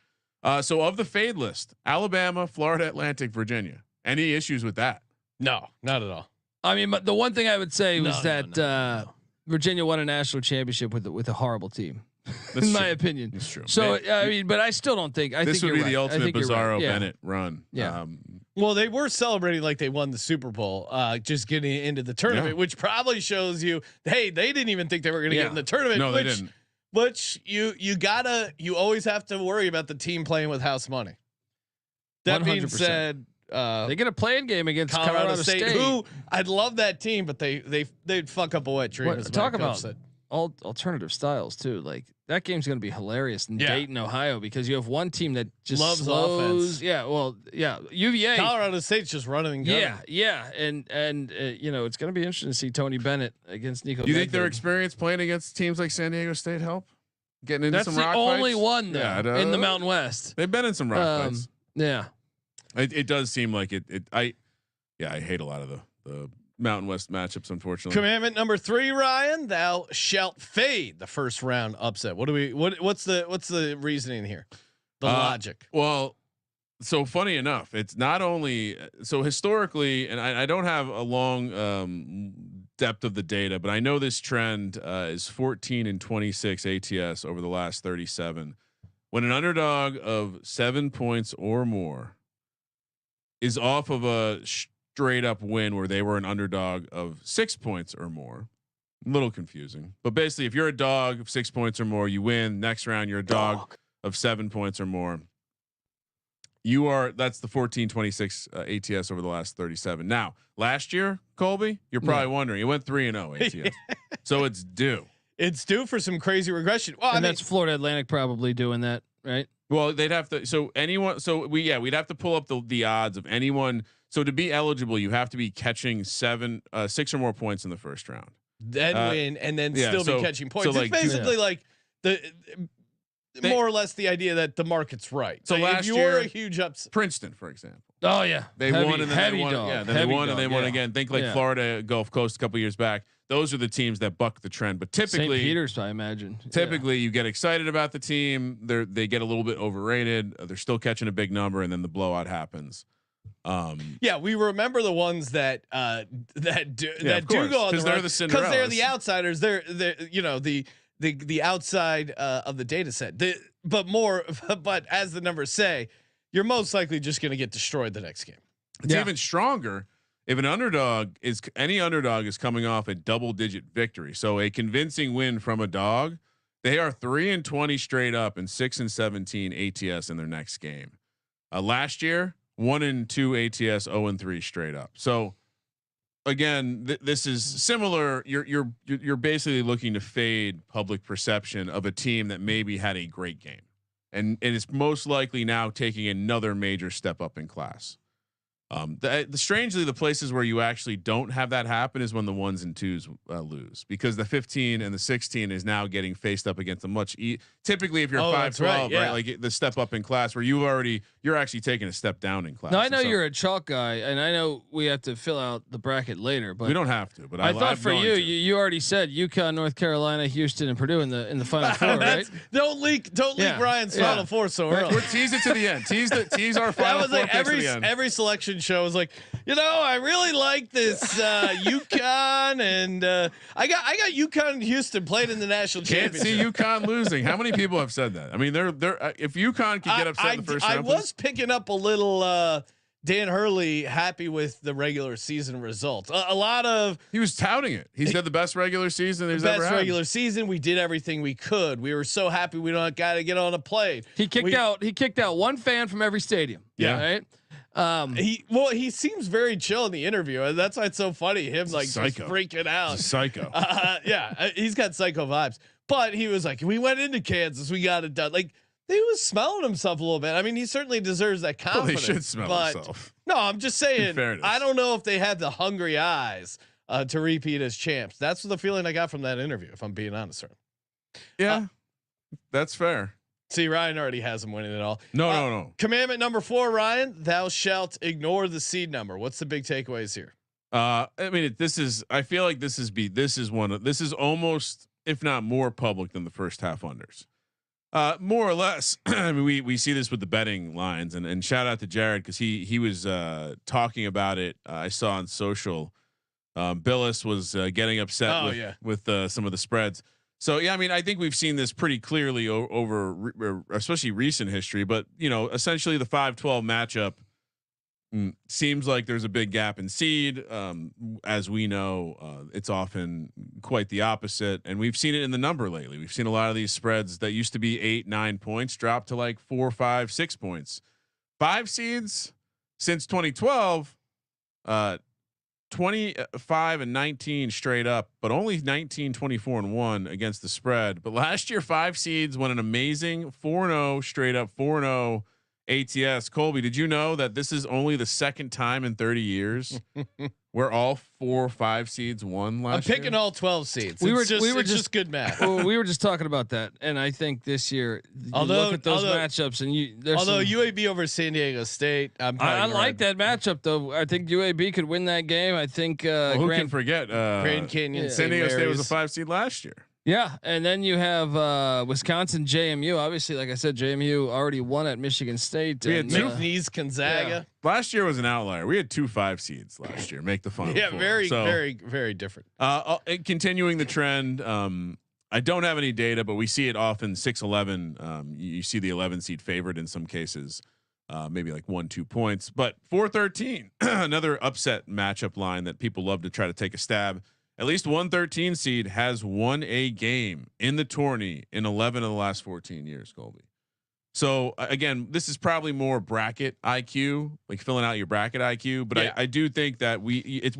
Speaker 4: So of the fade list, Alabama, Florida Atlantic, Virginia. Any issues with that?
Speaker 1: No, not at all.
Speaker 5: I mean, but the one thing I would say was that Virginia won a national championship with a horrible team, in my opinion.
Speaker 4: That's true.
Speaker 5: So I mean, but I still don't think.
Speaker 4: This would be the ultimate Bizarro Bennett run.
Speaker 5: Yeah.
Speaker 1: Well, they were celebrating like they won the Super Bowl, just getting into the tournament, which probably shows you, hey, they didn't even think they were going to get in the tournament.
Speaker 4: No, they didn't.
Speaker 1: Which you always have to worry about the team playing with house money. That 100%. Being said,
Speaker 5: they get a playing game against Colorado State.
Speaker 1: Who I'd love that team, but they'd fuck up a wet dream.
Speaker 5: Talk about alternative styles too. Like that game's going to be hilarious in Dayton, Ohio, because you have one team that just
Speaker 1: loves
Speaker 5: slows.
Speaker 1: offense.
Speaker 5: UVA.
Speaker 1: Colorado State's just running and gunning.
Speaker 5: and it's going to be interesting to see Tony Bennett against Nico.
Speaker 4: Do you think their experience playing against teams like San Diego State help getting into some rock fights?
Speaker 5: That's the only one though in the Mountain West.
Speaker 4: They've been in some rock fights.
Speaker 5: Yeah.
Speaker 4: It does seem like it. I hate a lot of the Mountain West matchups, unfortunately.
Speaker 1: Commandment number 3, Ryan, thou shalt fade the first round upset. What's the reasoning here? The logic.
Speaker 4: Well, so funny enough, it's not only so historically, and I don't have a long depth of the data, but I know this trend is 14 and 26 ATS over the last 37. When an underdog of 7 points or more is off of a straight up win where they were an underdog of 6 points or more. A little confusing, but basically if you're a dog of 6 points or more, you win. Next round, you're a dog of 7 points or more. That's the 14-26 ATS over the last 37. Now, last year, Colby, you're probably wondering, it went 3-0 ATS. So it's due.
Speaker 1: It's due for some crazy regression. Well,
Speaker 5: that's Florida Atlantic probably doing that, right?
Speaker 4: Well, they'd have to. So anyone. So we'd have to pull up the odds of anyone. So to be eligible, you have to be catching 6 or more points in the first round.
Speaker 1: Then win and then still be catching points. So it's basically like more or less the idea that the market's right.
Speaker 4: So last
Speaker 1: if you
Speaker 4: year,
Speaker 1: were a huge upset,
Speaker 4: Princeton, for example.
Speaker 5: Oh yeah,
Speaker 4: They won and then they won.
Speaker 5: Dog.
Speaker 4: Yeah, then they won and they won
Speaker 5: yeah.
Speaker 4: again. Think like Florida Gulf Coast a couple years back. Those are the teams that buck the trend. But typically,
Speaker 5: St. Peter's, I imagine.
Speaker 4: Typically, you get excited about the team. They get a little bit overrated. They're still catching a big number, and then the blowout happens.
Speaker 1: Yeah, we remember the ones that do go on
Speaker 4: because they're the Cinderellas.
Speaker 1: Because they're the outsiders. They're the outside of the data set. But as the numbers say, you're most likely just going to get destroyed the next game.
Speaker 4: It's even stronger if any underdog is coming off a double-digit victory. So a convincing win from a dog. They are 3-20 straight up and 6-17 ATS in their next game. Last year, 1-2 ATS, 0-3 straight up. So again, this is similar. You're basically looking to fade public perception of a team that maybe had a great game, and it's most likely now taking another major step up in class. Strangely, the places where you actually don't have that happen is when the 1s and 2s lose, because the 15 and the 16 is now getting faced up against a much typically if you're 5-12, right? Like the step up in class where you're actually taking a step down in class.
Speaker 5: Now I know you're a chalk guy, and I know we have to fill out the bracket later, but
Speaker 4: we don't have to. But
Speaker 5: I thought for you already said UConn, North Carolina, Houston, and Purdue in the Final Four, right?
Speaker 1: Don't leak Ryan's Final Four so early.
Speaker 4: We're tease it to the end. Tease our Final Four picks to the end.
Speaker 1: Every selection show was like, I really like this UConn, and I got UConn and Houston played in the national championship.
Speaker 4: Can't see UConn losing. How many people have said that? I mean, they're if UConn could get upset in the first round.
Speaker 1: I was picking up a little Dan Hurley happy with the regular season results. A lot of
Speaker 4: he was touting it. He said the best regular season he's ever had.
Speaker 1: Best regular season. We did everything we could. We were so happy we don't got to get on a plane.
Speaker 5: He kicked out one fan from every stadium.
Speaker 4: Yeah.
Speaker 5: Right.
Speaker 1: He seems very chill in the interview, and that's why it's so funny. Him like just freaking out.
Speaker 4: Psycho.
Speaker 1: He's got psycho vibes. But he was like, we went into Kansas, we got it done. Like he was smelling himself a little bit. I mean, he certainly deserves that confidence.
Speaker 4: Well, they should smell himself.
Speaker 1: No, I'm just saying. I don't know if they have the hungry eyes to repeat as champs. That's the feeling I got from that interview. If I'm being honest, sir.
Speaker 4: Yeah, that's fair.
Speaker 1: See, Ryan already has him winning it all.
Speaker 4: No.
Speaker 1: Commandment number 4, Ryan: Thou shalt ignore the seed number. What's the big takeaways here?
Speaker 4: I mean, I feel like this is almost, if not more public than the first half unders. More or less. I mean, we see this with the betting lines, and shout out to Jared because he was talking about it. I saw on social. Billis was getting upset with some of the spreads. So yeah, I mean, I think we've seen this pretty clearly over especially recent history. But essentially the 5-12 matchup seems like there's a big gap in seed. As we know, it's often quite the opposite, and we've seen it in the number lately. We've seen a lot of these spreads that used to be 8-9 points drop to like 4, 5, 6 points. 5 seeds since 2012, 25-19 straight up, but only 19, 24-1 against the spread. But last year, 5 seeds won an amazing 4-0 straight up, 4-0 ATS. Colby, did you know that this is only the second time in 30 years where all 4 or 5 seeds won last year?
Speaker 1: I'm picking all 12 seeds.
Speaker 5: We were
Speaker 1: just good math.
Speaker 5: Well, we were just talking about that, and I think this year, look at those matchups, and
Speaker 1: UAB over San Diego State,
Speaker 5: I like that matchup though. I think UAB could win that game. I think
Speaker 4: who can forget
Speaker 1: Grand Canyon,
Speaker 4: San Diego State was a 5 seed last year.
Speaker 5: Yeah, and then you have Wisconsin, JMU. Obviously, like I said, JMU already won at Michigan State.
Speaker 1: We had McNeese, Gonzaga.
Speaker 5: Yeah.
Speaker 4: Last year was an outlier. We had 2 5 seeds last year make the final.
Speaker 1: Yeah,
Speaker 4: four.
Speaker 1: very different.
Speaker 4: Continuing the trend. I don't have any data, but we see it often. 6-11. You see the 11 seed favored in some cases, maybe like 1-2 points. But 4-13, another upset matchup line that people love to try to take a stab. At least 1 13 seed has won a game in the tourney in 11 of the last 14 years, Colby. So again, this is probably more bracket IQ, like filling out your bracket IQ. But I do think that we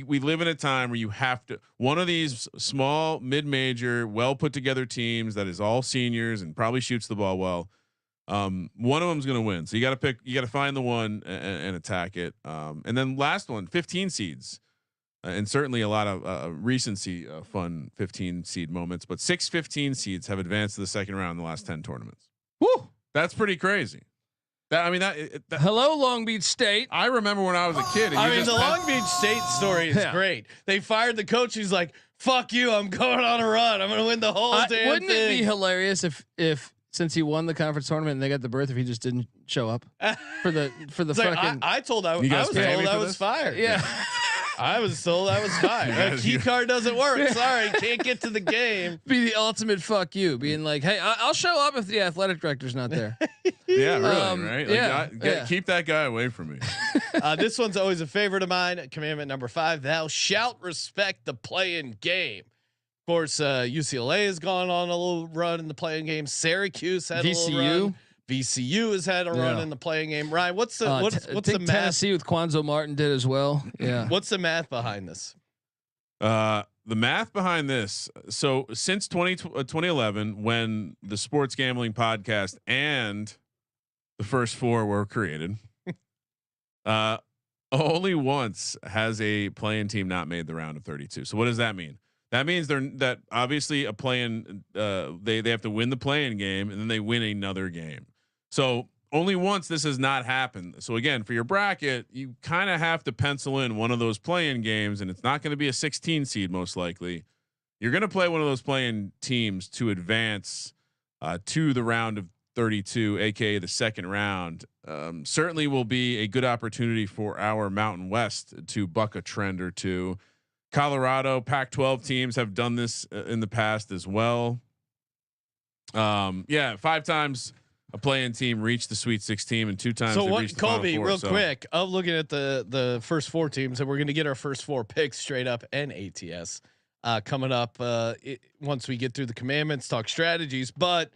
Speaker 4: live in a time where you have to, one of these small mid-major, well put together teams that is all seniors and probably shoots the ball well. One of them's going to win. So you got to find the one and attack it. And then last one, 15 seeds. And certainly a lot of recency fun 15 seed moments, but 6 15 seeds have advanced to the second round in the last 10 tournaments.
Speaker 5: Woo.
Speaker 4: That's pretty crazy. That
Speaker 5: Hello, Long Beach State.
Speaker 4: I remember when I was a kid.
Speaker 1: I mean, the Long Beach State story is great. They fired the coach. He's like, "Fuck you! I'm going on a run. I'm going to win the whole damn thing."
Speaker 5: Wouldn't it be hilarious if since he won the conference tournament and they got the berth, if he just didn't show up for the
Speaker 1: It's
Speaker 5: fucking?
Speaker 1: like, I was told I was fired.
Speaker 5: Yeah.
Speaker 1: I was told I was fired. A key card doesn't work. Sorry, can't get to the game.
Speaker 5: Be the ultimate fuck you, being like, "Hey, I'll show up if the athletic director's not there."
Speaker 4: Yeah, really, right?
Speaker 5: Yeah,
Speaker 4: Keep that guy away from me.
Speaker 1: This one's always a favorite of mine. Commandment number 5: Thou shalt respect the play-in game. Of course, UCLA has gone on a little run in the play-in game. Syracuse had a little run. VCU has had a run in the playing game. Ryan, what's the what's the math?
Speaker 5: Tennessee with Quanzo Martin did as well. Yeah.
Speaker 1: What's the math behind this?
Speaker 4: The math behind this. So since 2011, when the Sports Gambling Podcast and the First Four were created, only once has a play-in team not made the round of 32. So what does that mean? That means that obviously a play-in, they have to win the play-in game and then they win another game. So only once this has not happened. So again, for your bracket, you kind of have to pencil in one of those play-in games, and it's not going to be a 16 seed most likely. You're going to play one of those play-in teams to advance to the round of 32, aka the second round. Certainly will be a good opportunity for our Mountain West to buck a trend or two. Colorado Pac-12 teams have done this in the past as well. 5 times a play-in team reached the Sweet 16 and 2 times.
Speaker 1: So
Speaker 4: they
Speaker 1: what,
Speaker 4: reached the
Speaker 1: Colby?
Speaker 4: Final Four,
Speaker 1: Real quick, I'm looking at the first 4 teams, and we're going to get our first 4 picks straight up and ATS coming up once we get through the commandments, talk strategies. But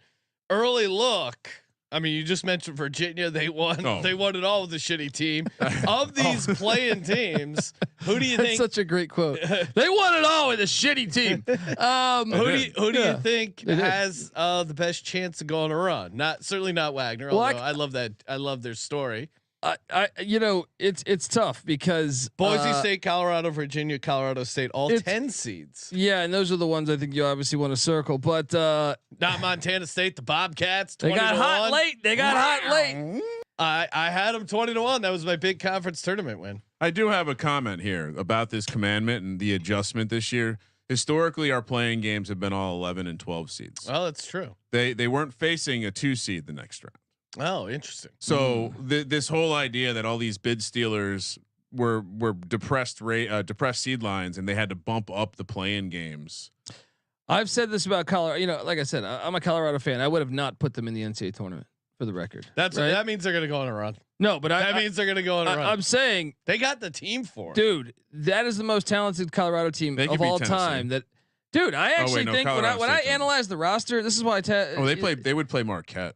Speaker 1: early look. I mean, you just mentioned Virginia. They won.
Speaker 4: Oh.
Speaker 1: They won it all with a shitty team. Of these play-in teams, who do you
Speaker 5: That's
Speaker 1: think?
Speaker 5: such a great quote. They won it all with a shitty team.
Speaker 1: Who do you think has the best chance of going to run? Certainly not Wagner.
Speaker 5: Well,
Speaker 1: although I love that. I love their story.
Speaker 5: It's tough because
Speaker 1: Boise State, Colorado, Virginia, Colorado State, all 10 seeds.
Speaker 5: Yeah, and those are the ones I think you obviously want to circle, but
Speaker 1: not Montana State, the Bobcats.
Speaker 5: They got hot late.
Speaker 1: I had them 20-1. That was my big conference tournament win.
Speaker 4: I do have a comment here about this commandment and the adjustment this year. Historically, our playing games have been all 11 and 12 seeds.
Speaker 1: Well, that's true.
Speaker 4: They weren't facing a 2 seed the next round.
Speaker 1: Oh, interesting.
Speaker 4: So this whole idea that all these bid stealers were depressed seed lines and they had to bump up the play-in games.
Speaker 5: I've said this about Colorado. Like I said, I'm a Colorado fan. I would have not put them in the NCAA tournament for the record.
Speaker 1: That means they're going to go on a run.
Speaker 5: No, but
Speaker 1: that means they're going to go on a run.
Speaker 5: I'm saying
Speaker 1: they got the team for it.
Speaker 5: Dude, that is the most talented Colorado team of all time. Dude, I actually think when I analyze the roster, this is why
Speaker 4: they would play Marquette.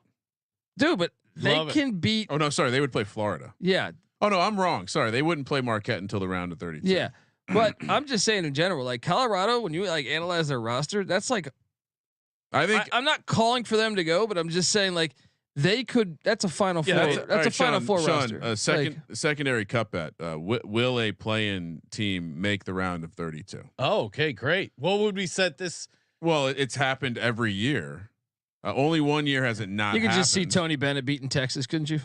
Speaker 5: Dude, but they can beat.
Speaker 4: Oh no, sorry, they would play Florida.
Speaker 5: Yeah.
Speaker 4: Oh no, I'm wrong. Sorry, they wouldn't play Marquette until the round of 32.
Speaker 5: Yeah, but I'm just saying in general, like Colorado, when you like analyze their roster, that's like.
Speaker 4: I think
Speaker 5: I'm not calling for them to go, but I'm just saying like they could. That's a Final Four. That's a Final Four roster.
Speaker 4: A secondary cup bet. Will a play-in team make the round of 32?
Speaker 1: Oh, okay, great. What would we set this?
Speaker 4: Well, it's happened every year. Only one year has it not.
Speaker 5: You could
Speaker 4: happened.
Speaker 5: just see Tony Bennett beating Texas, couldn't you?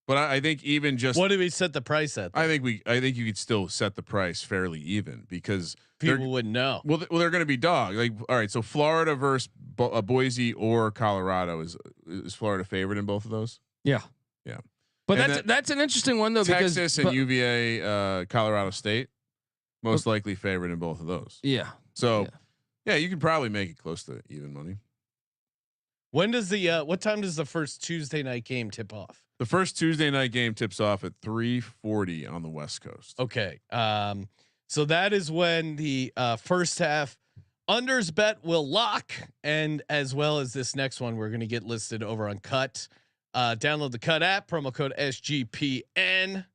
Speaker 4: But I think even just
Speaker 1: what did we set the price at?
Speaker 4: I think you could still set the price fairly even because
Speaker 1: people wouldn't know.
Speaker 4: Well, they're going to be dog. Like, all right, so Florida versus Boise or Colorado is Florida favored in both of those?
Speaker 5: Yeah. But that's an interesting one though.
Speaker 4: Texas and UVA, Colorado State, most likely favored in both of those.
Speaker 5: Yeah.
Speaker 4: So yeah, you could probably make it close to even money.
Speaker 1: When does what time does the first Tuesday night game tip off?
Speaker 4: The first Tuesday night game tips off at 3:40 on the West Coast.
Speaker 1: Okay. So that is when the first half unders bet will lock, and as well as this next one, we're going to get listed over on Cut. Download the Cut app, promo code SGPN.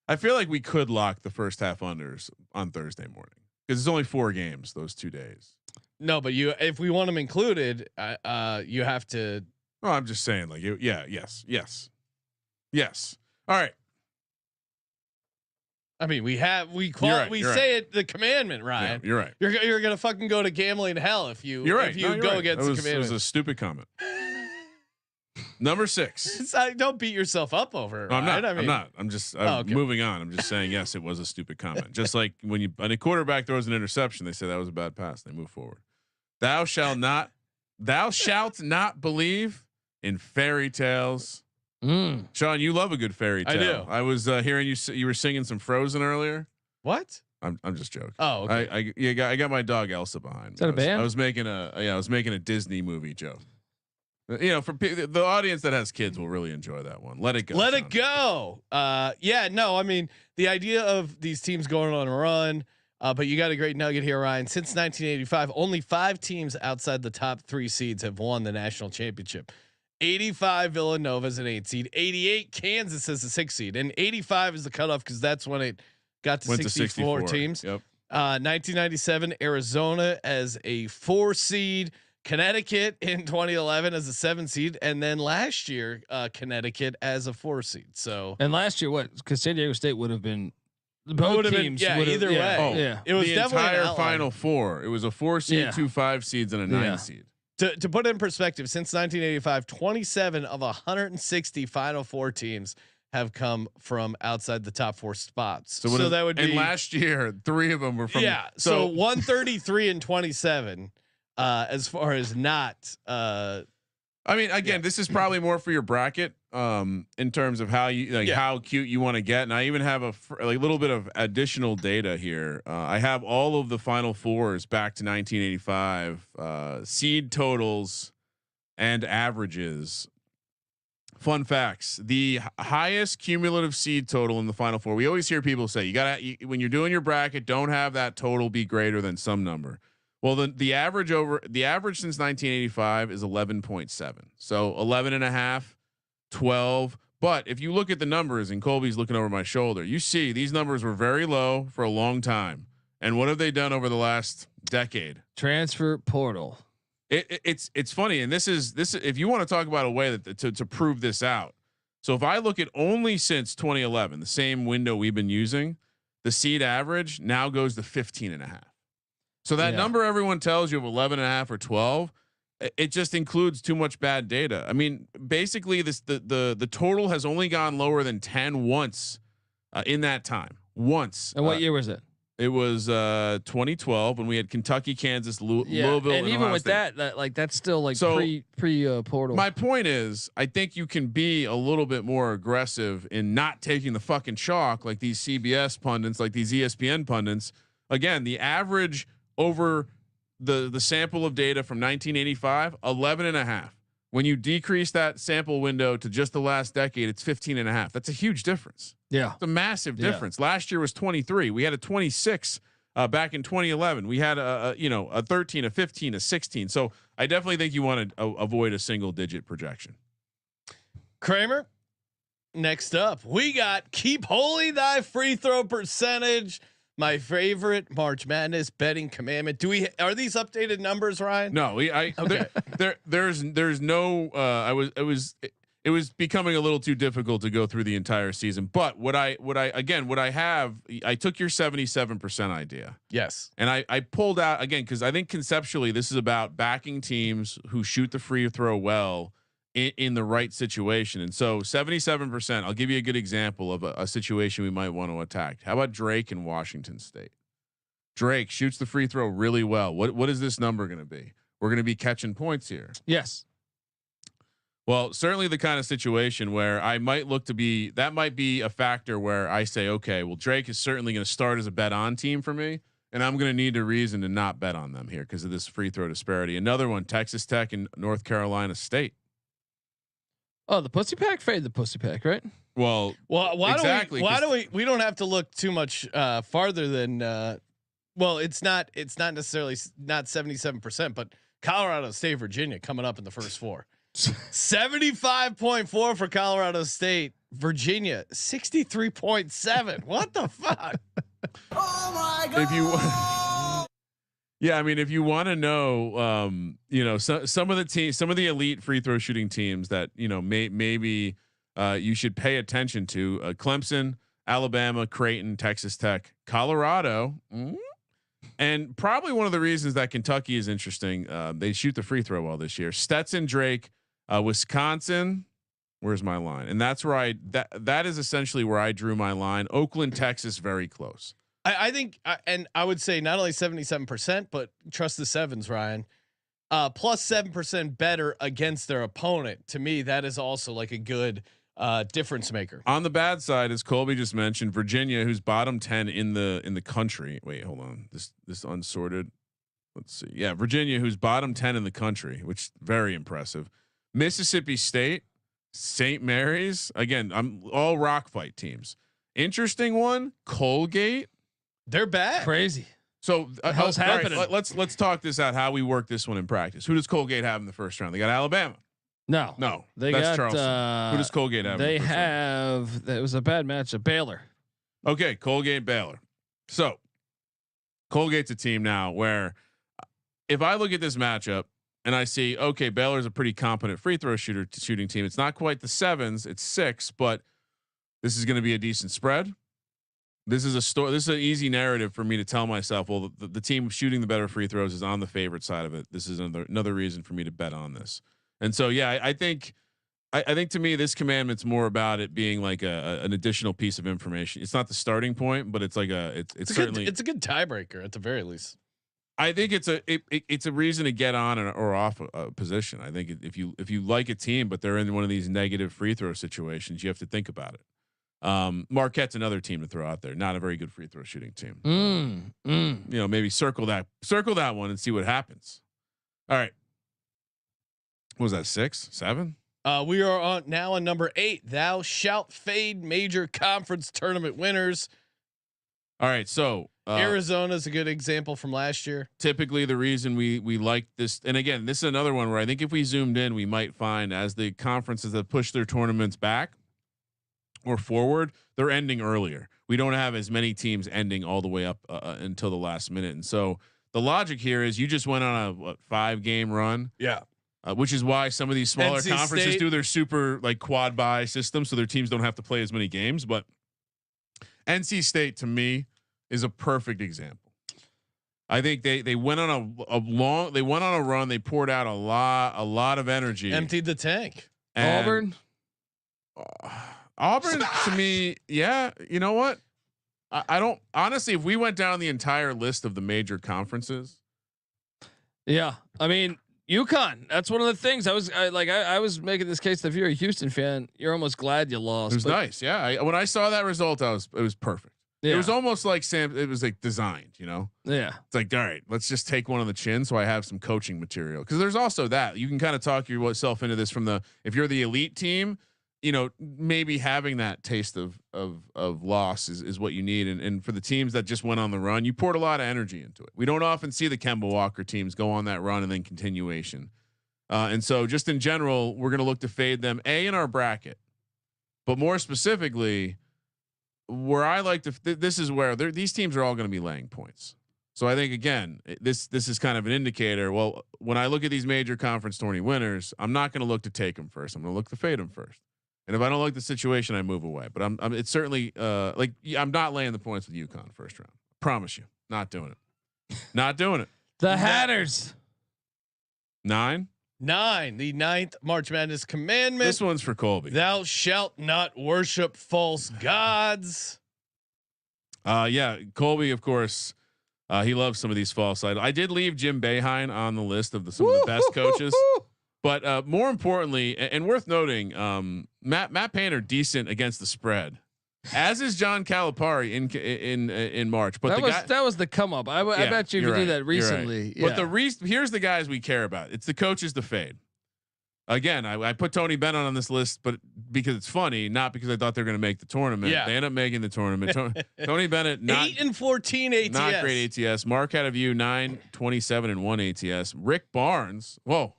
Speaker 4: I feel like we could lock the first half unders on Thursday morning because it's only 4 games those 2 days.
Speaker 1: No, but if we want them included, you have to.
Speaker 4: Oh, I'm just saying, like, yes. All right.
Speaker 1: I mean, we say it the commandment, Ryan.
Speaker 4: Yeah, you're right.
Speaker 1: You're gonna fucking go to gambling hell if you go against the commandment.
Speaker 4: It was a stupid comment. Number 6.
Speaker 1: Don't beat yourself up over it.
Speaker 4: No, I'm
Speaker 1: right?
Speaker 4: not.
Speaker 1: I mean,
Speaker 4: I'm not. I'm just
Speaker 1: okay.
Speaker 4: moving on. I'm just saying, yes, it was a stupid comment. Just like when a quarterback throws an interception, they say that was a bad pass. They move forward. Thou shalt not believe in fairy tales. Sean, you love a good fairy tale.
Speaker 1: I do.
Speaker 4: I was hearing you were singing some Frozen earlier.
Speaker 1: What?
Speaker 4: I'm just joking.
Speaker 1: Oh, okay.
Speaker 4: I got my dog Elsa behind me.
Speaker 5: Is that a band?
Speaker 4: I was making a Disney movie joke. You know, for the audience that has kids will really enjoy that one. Let it go.
Speaker 1: Let
Speaker 4: Sean.
Speaker 1: it go. Yeah, no, I mean the idea of these teams going on a run, but you got a great nugget here, Ryan. Since 1985, only 5 teams outside the top 3 seeds have won the national championship. 85 Villanova is an 8 seed, 88 Kansas is a 6 seed, and 85 is the cutoff because that's when it got to 64 teams.
Speaker 4: Yep.
Speaker 1: 1997 Arizona as a 4 seed. Connecticut in 2011 as a 7 seed, and then last year Connecticut as a 4 seed. So
Speaker 5: and last year, what? Because San Diego State would have been both teams.
Speaker 1: Either way.
Speaker 4: Oh,
Speaker 5: yeah.
Speaker 1: It was
Speaker 4: the
Speaker 1: definitely an
Speaker 4: entire
Speaker 1: outlier.
Speaker 4: Final Four. It was a 4 seed,
Speaker 5: Yeah.
Speaker 4: 2 5 seeds, and a 9 seed.
Speaker 1: To put it in perspective, since 1985, 27 of 160 Final Four teams have come from outside the top 4 spots. So that would be.
Speaker 4: And last year, 3 of them were from.
Speaker 1: Yeah. So 133 and 27. As far as not.
Speaker 4: I mean, again, this is probably more for your bracket. In terms of how you how cute you want to get, and I even have a little bit of additional data here. I have all of the Final Fours back to 1985, seed totals and averages. Fun facts: the highest cumulative seed total in the Final Four. We always hear people say when you're doing your bracket, don't have that total be greater than some number. Well, the average since 1985 is 11.7. So 11 and a half, 12. But if you look at the numbers, and Colby's looking over my shoulder, you see these numbers were very low for a long time. And what have they done over the last decade?
Speaker 5: Transfer portal.
Speaker 4: It's funny. And this is if you want to talk about a way that to prove this out. So if I look at only since 2011, the same window we've been using, the seed average now goes to 15 and a half. So that number everyone tells you of 11 and a half or 12, it just includes too much bad data. I mean, basically the total has only gone lower than 10 once in that time. Once.
Speaker 5: And what year was it?
Speaker 4: It was 2012 when we had Kentucky, Kansas, Louisville, and
Speaker 5: even
Speaker 4: Ohio
Speaker 5: with
Speaker 4: State.
Speaker 5: that, like that's still like
Speaker 4: So,
Speaker 5: pre portal.
Speaker 4: My point is, I think you can be a little bit more aggressive in not taking the fucking chalk like these CBS pundits, like these ESPN pundits. Again, the average over the sample of data from 1985, 11 and a half. When you decrease that sample window to just the last decade, it's 15 and a half. That's a huge difference.
Speaker 5: Yeah.
Speaker 4: It's a massive difference. Last year was 23. We had a 26 back in 2011. We had a 13, a 15, a 16. So I definitely think you want to avoid a single digit projection.
Speaker 1: Kramer, next up, we got keep holy thy free throw percentage. My favorite March Madness betting commandment. Are these updated numbers, Ryan?
Speaker 4: No, there's no. It was becoming a little too difficult to go through the entire season. But I took your 77% idea.
Speaker 1: Yes.
Speaker 4: And I pulled out again because I think conceptually this is about backing teams who shoot the free throw well in the right situation. And so 77%, I'll give you a good example of a situation we might want to attack. How about Drake in Washington State? Drake shoots the free throw really well. What is this number going to be? We're going to be catching points here.
Speaker 5: Yes.
Speaker 4: Well, certainly the kind of situation where I might look to be, that might be a factor where I say, okay, well, Drake is certainly going to start as a bet on team for me. And I'm going to need a reason to not bet on them here because of this free throw disparity. Another one, Texas Tech and North Carolina State.
Speaker 5: Oh, the pussy pack, fade the pussy pack, right?
Speaker 4: Well,
Speaker 1: why
Speaker 4: exactly,
Speaker 1: do we don't have to look too much farther than well, it's not necessarily not 77%, but Colorado State, Virginia coming up in the first 4. 75.4 for Colorado State, Virginia 63.7. What the fuck?
Speaker 6: Oh my God.
Speaker 4: If you want to know, some of the teams, some of the elite free throw shooting teams that, maybe you should pay attention to, Clemson, Alabama, Creighton, Texas Tech, Colorado. And probably one of the reasons that Kentucky is interesting. They shoot the free throw well this year. Stetson, Drake, Wisconsin. Where's my line? And that's where that is essentially where I drew my line. Oakland, Texas, very close.
Speaker 1: I think, and I would say not only 77%, but trust the sevens, Ryan. Plus 7% better against their opponent. To me, that is also like a good difference maker.
Speaker 4: On the bad side, as Colby just mentioned, Virginia, who's bottom 10 in the country. Wait, hold on. This unsorted. Let's see. Yeah, Virginia, who's bottom 10 in the country, which very impressive. Mississippi State, St. Mary's. Again, I'm all rock fight teams. Interesting one. Colgate.
Speaker 1: They're bad.
Speaker 5: Crazy.
Speaker 4: So
Speaker 5: hell's happening?
Speaker 4: Right, let's talk this out. How we work this one in practice. Who does Colgate have in the first round? They got Alabama.
Speaker 5: No,
Speaker 4: That's
Speaker 5: got
Speaker 4: Charleston. Who does Colgate have?
Speaker 5: They
Speaker 4: in the first round?
Speaker 5: have. That was a bad matchup. Baylor.
Speaker 4: Okay, Colgate, Baylor. So Colgate's a team now where if I look at this matchup and I see, okay, Baylor's a pretty competent free throw shooting team. It's not quite the sevens, it's 6, but this is going to be a decent spread. This is This is an easy narrative for me to tell myself, well, the team shooting the better free throws is on the favorite side of it. This is another reason for me to bet on this. And so, yeah, I think to me, this commandment's more about it being like an additional piece of information. It's not the starting point, but it's like it's certainly
Speaker 1: it's a good tiebreaker at the very least.
Speaker 4: I think it's a reason to get on or off a position. I think if you like a team, but they're in one of these negative free throw situations, you have to think about it. Marquette's another team to throw out there. Not a very good free throw shooting team. You know, maybe circle that one and see what happens. All right. What was that? 6, 7?
Speaker 1: We are on number 8. Thou shalt fade major conference tournament winners.
Speaker 4: All right. So
Speaker 1: Arizona's a good example from last year.
Speaker 4: Typically the reason we like this, and again, this is another one where I think if we zoomed in, we might find as the conferences that push their tournaments back or forward, they're ending earlier. We don't have as many teams ending all the way up until the last minute. And so the logic here is you just went on a 5-game run.
Speaker 1: Yeah.
Speaker 4: Which is why some of these smaller
Speaker 1: NC
Speaker 4: conferences
Speaker 1: State.
Speaker 4: do their super like quad bye system. So their teams don't have to play as many games, but NC State to me is a perfect example. I think they went on they went on a run. They poured out a lot of energy,
Speaker 1: Emptied the tank.
Speaker 5: Auburn.
Speaker 4: Auburn to me, yeah. You know what? I don't honestly. If we went down the entire list of the major conferences,
Speaker 5: Yeah, I mean UConn. That's one of the things I was making this case that if you're a Houston fan, you're almost glad you lost.
Speaker 4: it was nice. Yeah, when I saw that result, it was perfect.
Speaker 5: Yeah.
Speaker 4: It was almost like it was like designed, you know.
Speaker 5: Yeah.
Speaker 4: It's like, all right, let's just take one on the chin so I have some coaching material. Because there's also that you can kind of talk yourself into this from if you're the elite team, you know, maybe having that taste of loss is what you need. And for the teams that just went on the run, you poured a lot of energy into it. We don't often see the Kemba Walker teams go on that run and then continuation. And so just in general, we're going to look to fade them in our bracket, but more specifically, where I like to, this is where these teams are all going to be laying points. So I think again, this is kind of an indicator. Well, when I look at these major conference tourney winners, I'm not going to look to take them first. I'm going to look to fade them first. And if I don't like the situation, I move away. But it's certainly I'm not laying the points with UConn first round. Promise you, not doing it. Not doing it.
Speaker 5: The Hatters.
Speaker 4: 9.
Speaker 1: The 9th March Madness commandment.
Speaker 4: This one's for Colby.
Speaker 1: Thou shalt not worship false gods.
Speaker 4: Yeah, Colby, of course, he loves some of these false idols. I did leave Jim Boeheim on the list of some of the best coaches, but more importantly, and worth noting, Matt Painter decent against the spread, as is John Calipari in March. But
Speaker 5: that was the come up. I bet you if you did that recently.
Speaker 4: Right. Yeah. But here's the guys we care about. It's the coaches to fade. Again, I put Tony Bennett on this list, but because it's funny, not because I thought they're going to make the tournament.
Speaker 1: Yeah.
Speaker 4: They end up making the tournament. Tony Bennett,
Speaker 1: 8-14 ATS,
Speaker 4: not great ATS. Mark had a view 9-27-1 ATS. Rick Barnes, whoa,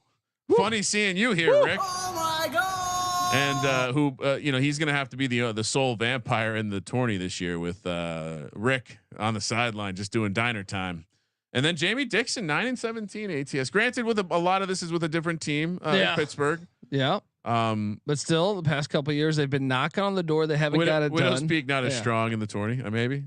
Speaker 4: funny seeing you here, Rick.
Speaker 6: Oh my God!
Speaker 4: And he's going to have to be the sole vampire in the tourney this year with Rick on the sideline just doing diner time. And then Jamie Dixon 9-17 ATS. Granted, with a lot of this is with a different team, Pittsburgh.
Speaker 5: Yeah. But still, the past couple of years they've been knocking on the door. They haven't got it done.
Speaker 4: Widowspeak not as strong in the tourney. Maybe.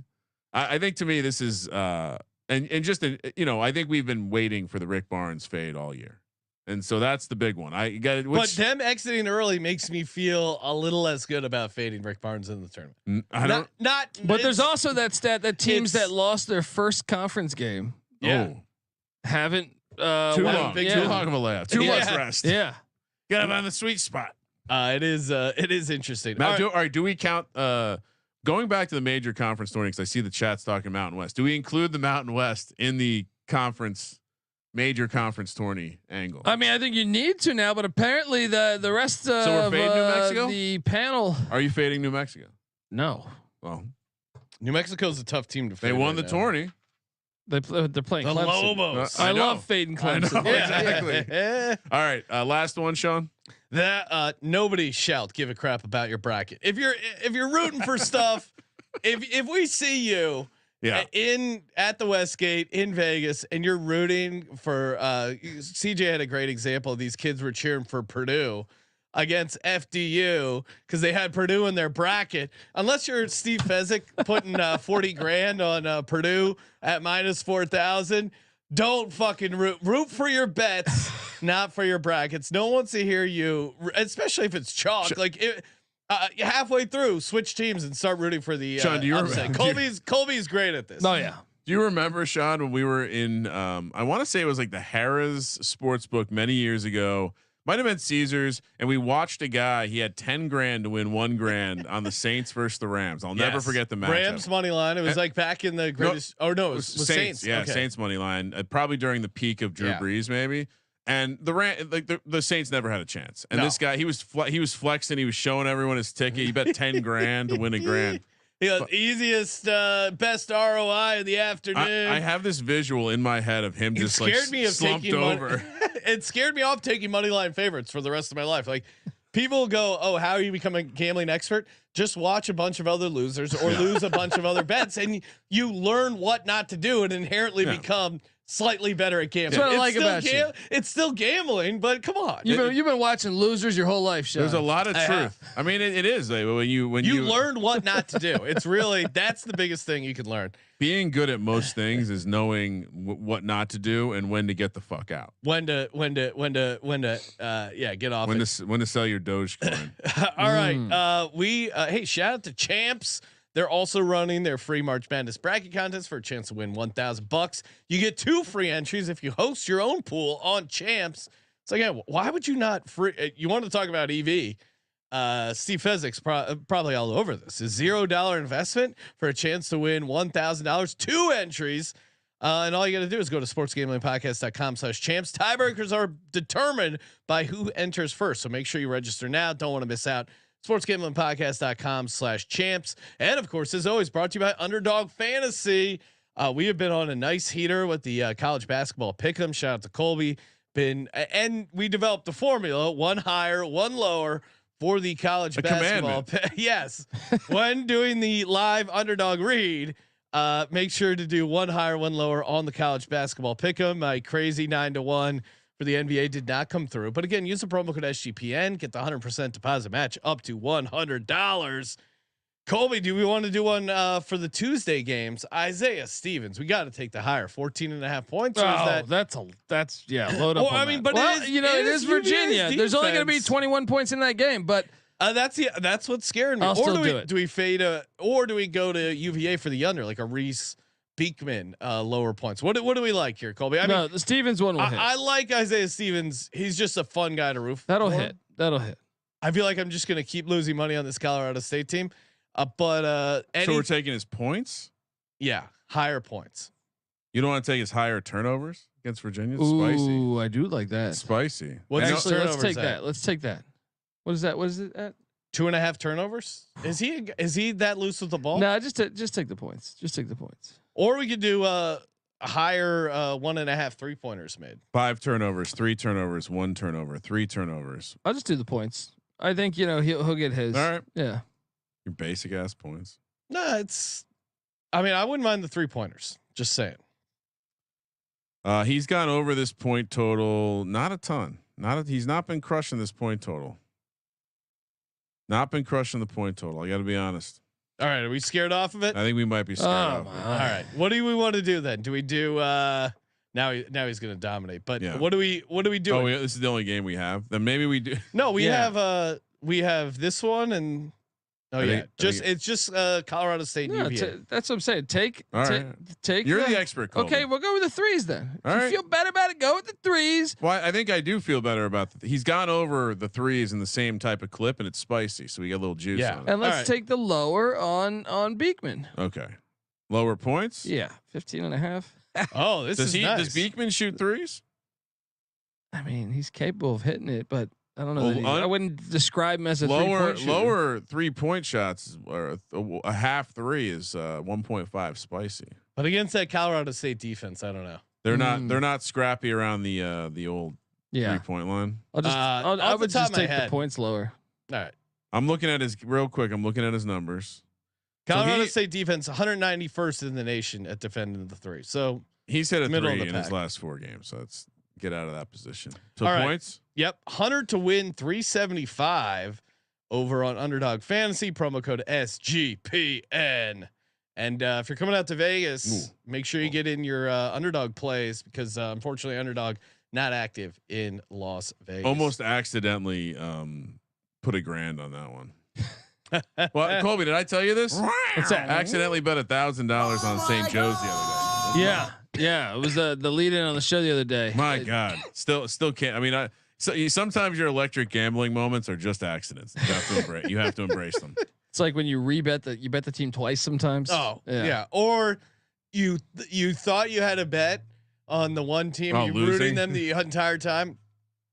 Speaker 4: I think to me this is I think we've been waiting for the Rick Barnes fade all year, And so that's the big one. I got it.
Speaker 1: But them exiting early makes me feel a little less good about fading Rick Barnes in the tournament.
Speaker 4: I don't.
Speaker 1: Not.
Speaker 5: But there's also that stat that teams
Speaker 1: it's-
Speaker 5: that lost their first conference game
Speaker 1: Yeah.
Speaker 5: haven't
Speaker 4: Too long.
Speaker 1: big
Speaker 4: Too
Speaker 1: deal.
Speaker 4: long of a layoff. Too much rest.
Speaker 5: Yeah.
Speaker 4: Got him on the sweet spot.
Speaker 1: It is interesting.
Speaker 4: Now,
Speaker 1: All right.
Speaker 4: do we count? Going back to the major conference tournaments, I see the chat's talking Mountain West. Do we include the Mountain West in the major conference tourney angle?
Speaker 5: I mean, I think you need to now, but apparently the rest of
Speaker 4: we're fading New Mexico?
Speaker 5: the panel.
Speaker 4: Are you fading New Mexico?
Speaker 5: No,
Speaker 4: Well,
Speaker 1: New Mexico's a tough team to fade.
Speaker 4: they won the
Speaker 1: right now.
Speaker 4: tourney.
Speaker 5: they're playing
Speaker 1: The
Speaker 5: Clemson.
Speaker 1: Lobos.
Speaker 5: I
Speaker 4: know.
Speaker 5: love fading
Speaker 4: I know.
Speaker 5: Clemson.
Speaker 4: Exactly. All right, last one, Sean.
Speaker 1: That nobody shall give a crap about your bracket. If you're rooting for stuff, if we see you
Speaker 4: Yeah.
Speaker 1: at the Westgate in Vegas and you're rooting for CJ had a great example. These kids were cheering for Purdue against FDU because they had Purdue in their bracket. Unless you're Steve Fezzik putting 40 grand on Purdue at -4,000, don't fucking root for your bets, not for your brackets. No one wants to hear you, especially if it's chalk. Like halfway through, switch teams and start rooting for the
Speaker 4: Sean, do you
Speaker 1: upset. Colby's great at this.
Speaker 5: Oh yeah.
Speaker 4: Do you remember, Sean, when we were in? I want to say it was like the Harrah's Sportsbook many years ago. Might have been Caesars, and we watched a guy. He had 10 grand to win 1 grand on the Saints versus the Rams. I'll never forget the matchup.
Speaker 1: Rams money line. It was like back in the greatest. It was Saints.
Speaker 4: Yeah,
Speaker 1: Okay.
Speaker 4: Saints money line. Probably during the peak of Drew Brees, maybe. And the Saints never had a chance. And this guy, he was flexing. He was showing everyone his ticket. He bet 10 grand to win a grand.
Speaker 1: Easiest, best ROI of the afternoon.
Speaker 4: I have this visual in my head of him
Speaker 1: It
Speaker 4: just
Speaker 1: scared me of
Speaker 4: slumped
Speaker 1: taking
Speaker 4: over.
Speaker 1: It scared me off taking money line favorites for the rest of my life. Like people go, "Oh, how are you become a gambling expert?" Just watch a bunch of other losers or lose a bunch of other bets, and you learn what not to do, and inherently become slightly better at gambling.
Speaker 5: That's what I like about you.
Speaker 1: It's still gambling, but come on.
Speaker 5: You've been watching losers your whole life, Sean.
Speaker 4: There's a lot of truth. I mean, it is like, when you
Speaker 1: learn what not to do. It's really that's the biggest thing you can learn.
Speaker 4: Being good at most things is knowing what not to do and when to get the fuck out.
Speaker 1: When to get off.
Speaker 4: When to sell your Dogecoin.
Speaker 1: All right. Hey, shout out to Champs. They're also running their free March Madness bracket contest for a chance to win $1,000. You get 2 free entries if you host your own pool on Champs. So again, why would you not free? You want to talk about EV? Steve Fezzik's probably all over this. A $0 investment for a chance to win $1,000. 2 entries. And all you got to do is go to sportsgamblingpodcast.com/champs. Tiebreakers are determined by who enters first. So make sure you register now. Don't want to miss out. sportsgamblingpodcast.com/champs. And of course, as always, brought to you by Underdog Fantasy. We have been on a nice heater with the college basketball pick'em. Shout out to Colby. And we developed the formula: 1 higher, 1 lower for the college basketball. Yes. When doing the live Underdog read, make sure to do 1 higher, 1 lower on the college basketball pick'em. My crazy 9-1 for the NBA did not come through, but again, use the promo code SGPN, get the 100% deposit match up to $100. Colby, do we want to do one for the Tuesday games? Isaiah Stevens, we got to take the higher 14.5 points.
Speaker 5: Load up.
Speaker 1: Well, I mean,
Speaker 5: but it is Virginia. There's only going to be
Speaker 1: defense.
Speaker 5: 21 points in that game, but
Speaker 1: that's what's scaring me.
Speaker 5: I'll still do it.
Speaker 1: Do we fade or do we go to UVA for the under, like a Reese Beekman lower points? What do we like here, Colby? I mean,
Speaker 5: the Stevens one will hit.
Speaker 1: I like Isaiah Stevens. He's just a fun guy to root for.
Speaker 5: That'll hit.
Speaker 1: I feel like I'm just gonna keep losing money on this Colorado State team. So
Speaker 4: we're taking his points.
Speaker 1: Yeah, higher points.
Speaker 4: You don't want to take his higher turnovers against Virginia. It's
Speaker 5: Ooh,
Speaker 4: spicy.
Speaker 5: I do like that.
Speaker 4: Spicy.
Speaker 1: What's his
Speaker 5: Actually, let's
Speaker 1: turnovers
Speaker 5: take
Speaker 1: at?
Speaker 5: that. Let's take that. What is that? What is it at?
Speaker 1: 2.5 turnovers. Is he that loose with the ball?
Speaker 5: No, just take the points. Just take the points.
Speaker 1: Or we could do a higher 1.5 3-pointers made.
Speaker 4: 5 turnovers, 3 turnovers, 1 turnover, 3 turnovers.
Speaker 5: I'll just do the points. I think he'll get his.
Speaker 4: All right.
Speaker 5: Yeah.
Speaker 4: Your basic ass points.
Speaker 1: No, I mean, I wouldn't mind the 3-pointers. Just saying.
Speaker 4: He's gone over this point total. Not a ton. He's not been crushing this point total. Not been crushing the point total. I got to be honest.
Speaker 1: All right, are we scared off of it?
Speaker 4: I think we might be scared off.
Speaker 1: All right, what do we want to do then? Do we do Now he's going to dominate. But
Speaker 4: Yeah.
Speaker 1: what do we do?
Speaker 4: Oh, this is the only game we have. Then maybe we do.
Speaker 1: No, we have this one and it's just Colorado State and UVA.
Speaker 5: That's what I'm saying. Take.
Speaker 4: You're the expert. Colby.
Speaker 5: Okay, we'll go with the threes then.
Speaker 4: All
Speaker 5: if
Speaker 4: right.
Speaker 5: you feel better about it, go with the threes.
Speaker 4: Well, I think I do feel better about he's gone over the threes in the same type of clip, and it's spicy, so we got a little juice on it.
Speaker 5: And let's take the lower on Beekman.
Speaker 4: Okay, lower points.
Speaker 5: Yeah, 15.5.
Speaker 1: Oh, this is nice.
Speaker 4: Does Beekman shoot threes?
Speaker 5: I mean, he's capable of hitting it, but I don't know. I wouldn't describe him as a
Speaker 4: lower
Speaker 5: 3-point
Speaker 4: shots or a half three is 1.5 spicy.
Speaker 1: But against that Colorado State defense, I don't know.
Speaker 4: They're not scrappy around the old 3-point line.
Speaker 5: I would just take the points lower.
Speaker 1: All right.
Speaker 4: I'm looking at his numbers.
Speaker 1: Colorado State defense 191st in the nation at defending the three. So
Speaker 4: he's hit a three in his last 4 games. So let's get out of that position. So points.
Speaker 1: Yep. Hunter to win 375 over on Underdog Fantasy, promo code SGPN. And if you're coming out to Vegas, make sure you get in your Underdog plays because unfortunately Underdog not active in Las Vegas.
Speaker 4: Almost accidentally put $1,000 on that one. Well, Colby, did I tell you this?
Speaker 5: What's that?
Speaker 4: Accidentally bet $1,000 on St. Joe's the other day.
Speaker 5: Yeah. It was the lead in on the show the other day.
Speaker 4: My God, still can't. I mean, sometimes your electric gambling moments are just accidents. You have to embrace them.
Speaker 5: It's like when you bet the team twice sometimes.
Speaker 1: Oh yeah. Or you thought you had a bet on the one team, you're rooting them the entire time,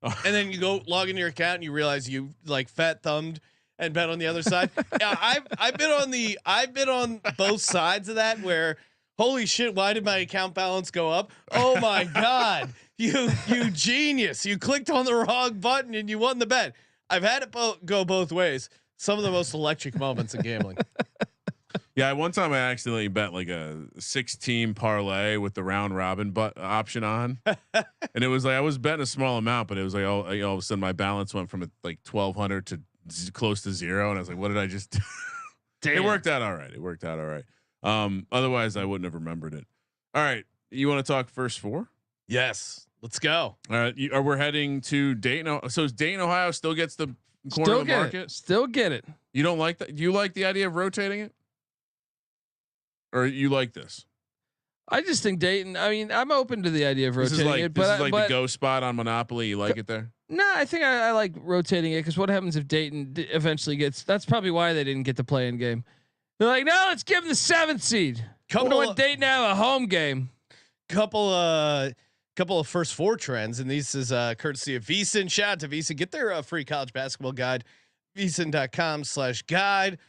Speaker 1: and then you go log into your account and you realize you like fat thumbed and bet on the other side. Yeah, I've been on both sides of that where holy shit, why did my account balance go up? Oh my God, you genius. You clicked on the wrong button and you won the bet. I've had it go both ways. Some of the most electric moments in gambling.
Speaker 4: Yeah, one time I accidentally bet like a 6-team parlay with the round robin option on, and it was like I was betting a small amount, but it was like all of a sudden my balance went from like 1,200 to close to 0, and I was like, "What did I just?" Do? It worked out all right. Otherwise, I wouldn't have remembered it. All right, you want to talk first 4?
Speaker 1: Yes, let's go.
Speaker 4: All right, we're heading to Dayton. So Dayton, Ohio, still gets the corner of the market.
Speaker 5: Still get it.
Speaker 4: You don't like that? Do you like the idea of rotating it, or you like this?
Speaker 5: I just think Dayton. I mean, I'm open to the idea of rotating it,
Speaker 4: this is like the go spot on Monopoly. You like it there?
Speaker 5: No, I think I like rotating it because what happens if Dayton eventually gets? That's probably why they didn't get the play-in game. They're like, no, let's give them the 7th seed. When Dayton have a home game.
Speaker 1: Couple of first 4 trends, and this is courtesy of VSiN. Shout out to VSiN. Get their free college basketball guide, VSiN.com/guide.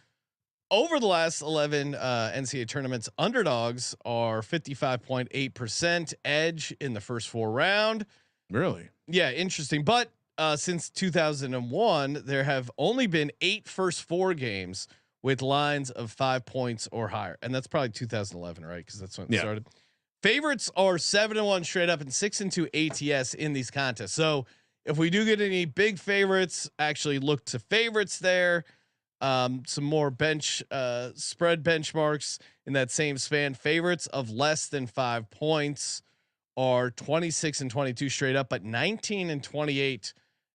Speaker 1: Over the last 11 NCAA tournaments, underdogs are 55.8% edge in the first 4 round.
Speaker 4: Really?
Speaker 1: Yeah, interesting. But since 2001, there have only been 8 first 4 games with lines of 5 points or higher, and that's probably 2011, right? Because that's when it started. Favorites are 7-1 straight up and 6-2 ATS in these contests. So if we do get any big favorites, actually look to favorites there. Some more bench spread benchmarks in that same span. Favorites of less than 5 points are 26-22 straight up, but 19-28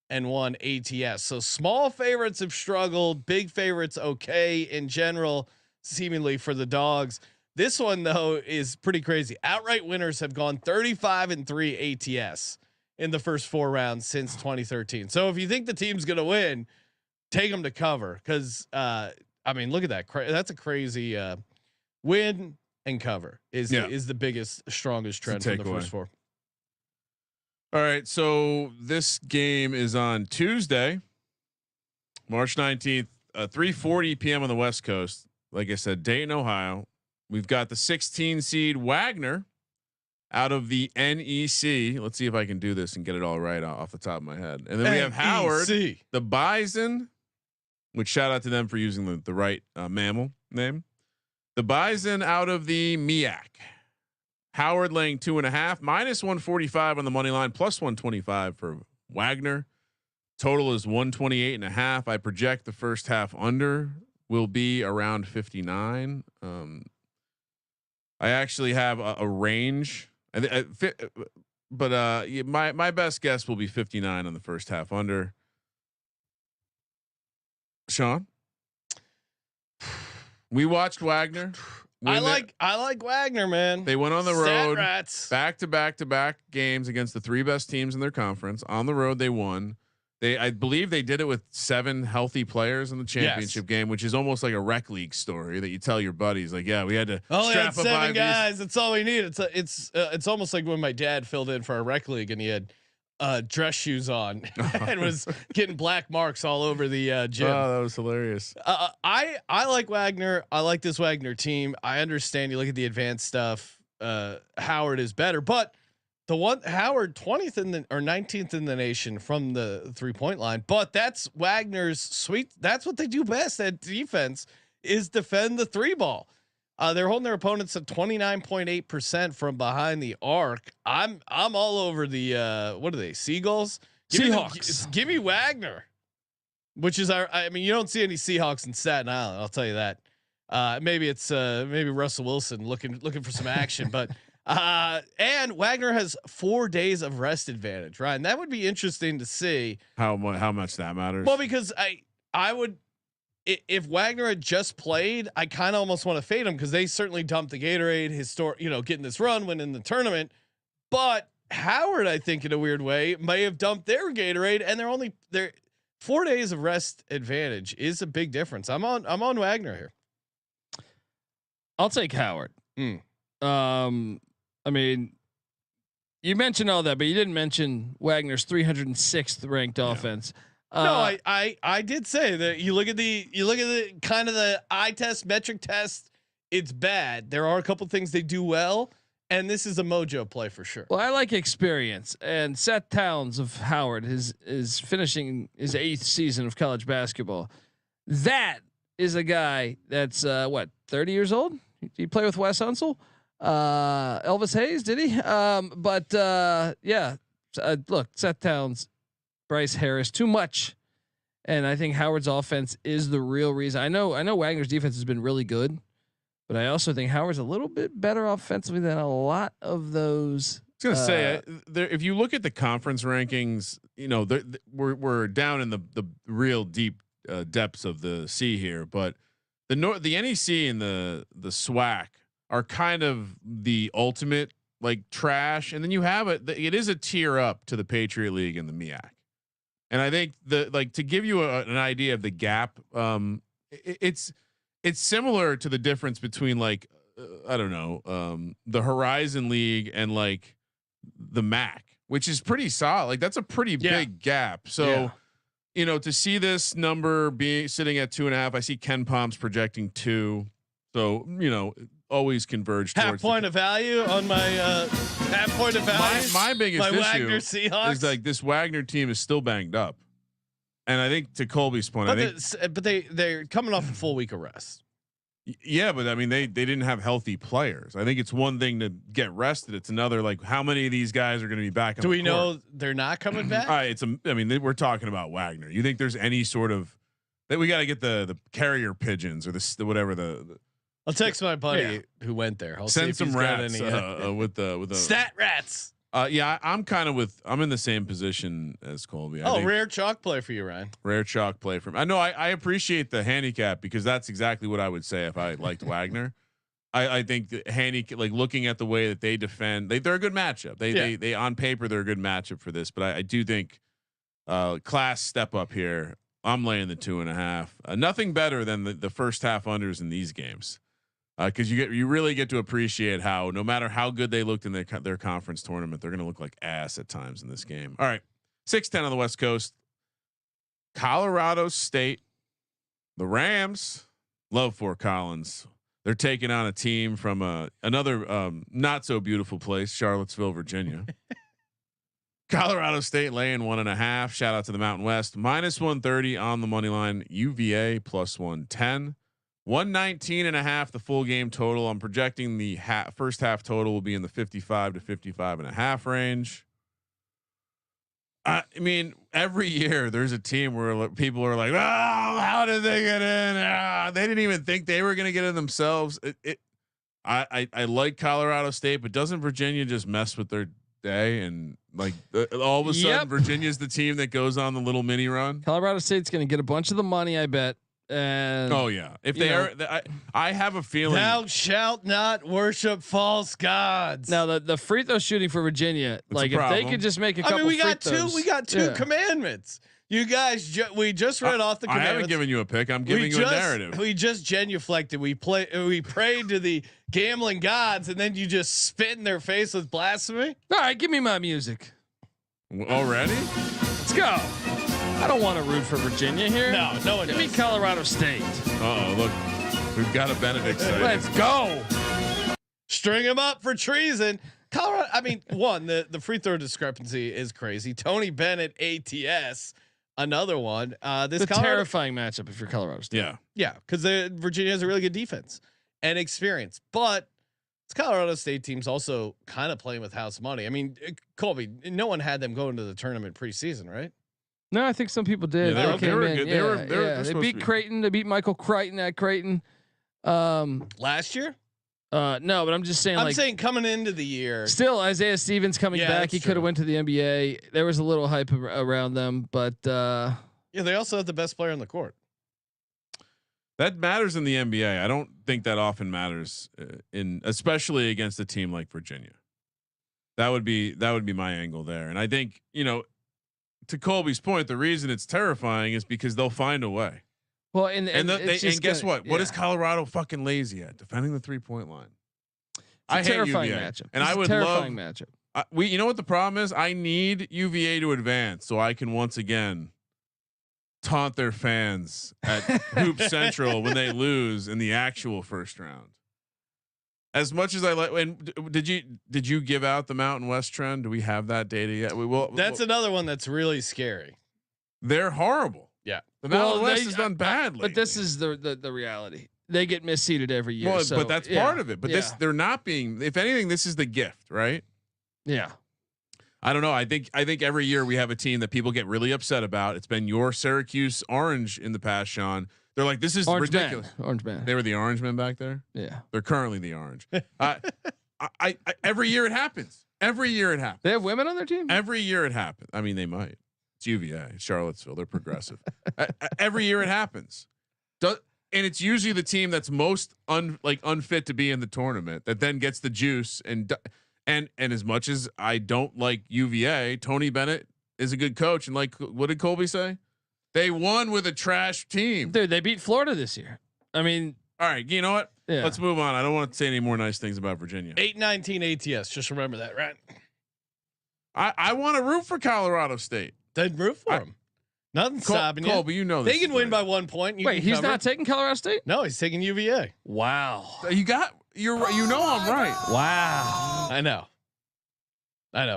Speaker 1: and 1 ATS. So small favorites have struggled. Big favorites okay in general, seemingly for the dogs. This one though is pretty crazy. Outright winners have gone 35-3 ATS in the first 4 rounds since 2013. So if you think the team's gonna win, take them to cover because I mean, look at that. That's a crazy win and cover is the biggest, strongest trend from the first 4.
Speaker 4: All right, so this game is on Tuesday, March 19th, 3:40 p.m. on the West Coast. Like I said, Dayton, Ohio. We've got the 16 seed Wagner out of the NEC. Let's see if I can do this and get it all right off the top of my head. And then we have Howard, the Bison, which shout out to them for using the right mammal name. The Bison out of the MEAC. Howard laying 2.5, -145 on the money line, +125 for Wagner. Total is 128.5. I project the first half under will be around 59. I actually have a range But my best guess will be 59 on the first half under. Sean, we watched Wagner.
Speaker 1: I like Wagner, man.
Speaker 4: They went on the
Speaker 1: Stat
Speaker 4: road
Speaker 1: rats.
Speaker 4: back to back games against the 3 best teams in their conference. On the road, they won. I believe they did it with 7 healthy players in the championship game, which is almost like a rec league story that you tell your buddies. Like, yeah, we had to
Speaker 1: only
Speaker 4: strap
Speaker 1: had 7
Speaker 4: up
Speaker 1: guys. That's all we need. It's almost like when my dad filled in for a rec league and he had dress shoes on and was getting black marks all over the gym.
Speaker 4: Oh, that was hilarious.
Speaker 1: I like Wagner. I like this Wagner team. I understand you look at the advanced stuff. Howard is better, but the one Howard 20th or 19th in the nation from the 3-point line, but that's Wagner's sweet. That's what they do best at defense is defend the 3 ball. They're holding their opponents at 29.8% from behind the arc. I'm all over the what are they? Seagulls?
Speaker 5: Seahawks.
Speaker 1: Give me Wagner, which is I mean, you don't see any Seahawks in Staten Island. I'll tell you that. Maybe it's maybe Russell Wilson looking for some action, but and Wagner has 4 days of rest advantage, right? And that would be interesting to see
Speaker 4: How much that matters.
Speaker 1: well, because I would if Wagner had just played, I kind of almost want to fade him because they certainly dumped the Gatorade getting this run, winning the tournament. But Howard, I think in a weird way, may have dumped their Gatorade, and they're 4 days of rest advantage is a big difference. I'm on Wagner here.
Speaker 5: I'll take Howard. I mean, you mentioned all that, but you didn't mention Wagner's 306th ranked offense.
Speaker 1: No, I did say that you look at the kind of the eye test metric test. It's bad. There are a couple things they do well, and this is a mojo play for sure.
Speaker 5: Well, I like experience, and Seth Towns of Howard is finishing his 8th season of college basketball. That is a guy that's 30 years old. Did he play with Wes Unseld? Elvis Hayes, did he? Look, Seth Towns, Bryce Harris, too much. And I think Howard's offense is the real reason. I know Wagner's defense has been really good, but I also think Howard's a little bit better offensively than a lot of those.
Speaker 4: I was gonna say, if you look at the conference rankings, we're down in the real deep depths of the sea here, but the NEC and the SWAC are kind of the ultimate like trash, and then you have it is a tier up to the Patriot League and the MEAC. And I think to give you an idea of the gap, it's similar to the difference between like the Horizon League and like the MAC, which is pretty solid. Like that's a pretty big gap. So to see this number being sitting at 2.5, I see Ken Palm's projecting 2. So always converge towards
Speaker 1: half point of value on my half point of value.
Speaker 4: My biggest issue
Speaker 1: Wagner Seahawks
Speaker 4: is like this Wagner team is still banged up, and I think to Colby's point,
Speaker 1: but they're coming off a full week of rest.
Speaker 4: Yeah, but I mean they didn't have healthy players. I think it's one thing to get rested; it's another like how many of these guys are going to be back?
Speaker 1: Do we know they're not coming back?
Speaker 4: We're talking about Wagner. You think there's any sort of that we got to get the carrier pigeons or the whatever the
Speaker 1: I'll text my buddy who went there. I'll
Speaker 4: send some rats with the
Speaker 1: stat rats.
Speaker 4: I'm in the same position as Colby.
Speaker 1: Rare chalk play for you, Ryan.
Speaker 4: Rare chalk play for me. I know I appreciate the handicap because that's exactly what I would say if I liked Wagner. I think the handicap, like looking at the way that they defend, they're a good matchup. They on paper they're a good matchup for this, but I do think class step up here. I'm laying the 2.5. Nothing better than the first half unders in these games. Because you really get to appreciate how no matter how good they looked in their conference tournament, they're going to look like ass at times in this game. All right, 6-10 on the West Coast. Colorado State, the Rams, love Fort Collins. They're taking on a team from another not so beautiful place, Charlottesville, Virginia. Colorado State laying 1.5. Shout out to the Mountain West. -130 on the money line. UVA +110. 119.5 the full game total. I'm projecting the first half total will be in the 55 to 55.5 range. I mean, every year there's a team where people are like, "Oh, how did they get in? They didn't even think they were going to get in themselves." I like Colorado State, but doesn't Virginia just mess with their day and like all of a sudden Virginia's the team that goes on the little mini run?
Speaker 5: Colorado State's going to get a bunch of the money, I bet. And
Speaker 4: oh yeah, if they are, I have a feeling.
Speaker 1: Thou shalt not worship false gods.
Speaker 5: Now the free throw shooting for Virginia, like if they could just make a couple.
Speaker 1: We got
Speaker 5: free throws,
Speaker 1: we got two commandments. You guys, we just read off the commandments.
Speaker 4: I haven't given you a pick. I'm giving you a narrative.
Speaker 1: We just genuflected. We prayed to the gambling gods, and then you just spit in their face with blasphemy.
Speaker 5: All right, give me my music.
Speaker 4: Already?
Speaker 5: Let's go. I don't want to root for Virginia here.
Speaker 1: No one.
Speaker 5: Give me Colorado State.
Speaker 4: Look, we've got a Benedict side.
Speaker 5: Let's go.
Speaker 1: String him up for treason. Colorado. I mean, the free throw discrepancy is crazy. Tony Bennett ATS. Another one. This
Speaker 5: it's a terrifying matchup if you're Colorado State.
Speaker 1: Yeah, because Virginia has a really good defense and experience, but this Colorado State team's also kind of playing with house money. I mean, Colby, no one had them going to the tournament preseason, right?
Speaker 5: No, I think some people did.
Speaker 4: Yeah, they were good.
Speaker 5: They beat Creighton. They beat Michael Crichton at Creighton.
Speaker 1: Last year?
Speaker 5: No, but I'm just saying.
Speaker 1: I'm saying coming into the year,
Speaker 5: still Isaiah Stevens coming back. He could have went to the NBA. There was a little hype around them, but
Speaker 1: they also have the best player on the court.
Speaker 4: That matters in the NBA. I don't think that often matters especially against a team like Virginia. That would be my angle there. And I think, to Colby's point, the reason it's terrifying is because they'll find a way.
Speaker 5: Well, and
Speaker 4: guess what? What is Colorado fucking lazy at? Defending the 3-point line.
Speaker 5: I hate UVA matchup.
Speaker 4: And I would
Speaker 5: terrifying matchup.
Speaker 4: You know what the problem is? I need UVA to advance so I can once again taunt their fans at Hoop Central when they lose in the actual first round. As much as I like, and did you give out the Mountain West trend? Do we have that data yet?
Speaker 1: That's another one that's really scary.
Speaker 4: They're horrible.
Speaker 1: Yeah,
Speaker 4: the Mountain West has done badly.
Speaker 5: But this is the reality. They get misseeded every year.
Speaker 4: Well, but that's part of it. But they're not being. If anything, this is the gift, right?
Speaker 5: Yeah.
Speaker 4: I don't know. I think every year we have a team that people get really upset about. It's been your Syracuse Orange in the past, Sean. They're like, this is ridiculous.
Speaker 5: Orange man.
Speaker 4: They were the Orange men back there.
Speaker 5: Yeah.
Speaker 4: They're currently the Orange. I every year it happens. Every year it happens.
Speaker 5: They have women on their team.
Speaker 4: Every year it happens. I mean, they might. It's UVA, it's Charlottesville. They're progressive. Every year it happens. And it's usually the team that's most unfit to be in the tournament that then gets the juice. And as much as I don't like UVA, Tony Bennett is a good coach. And what did Colby say? They won with a trash team.
Speaker 5: Dude, they beat Florida this year. I mean,
Speaker 4: all right, you know what?
Speaker 5: Yeah.
Speaker 4: Let's move on. I don't want to say any more nice things about Virginia.
Speaker 1: 8-19 ATS. Just remember that, right?
Speaker 4: I want to root for Colorado State.
Speaker 1: Then root for them. Nothing's stopping you.
Speaker 4: Colby, you know
Speaker 1: they can win by 1 point.
Speaker 5: Wait, he's not taking Colorado State?
Speaker 1: No, he's taking UVA.
Speaker 5: Wow.
Speaker 4: You're I'm right.
Speaker 5: Wow.
Speaker 1: I know.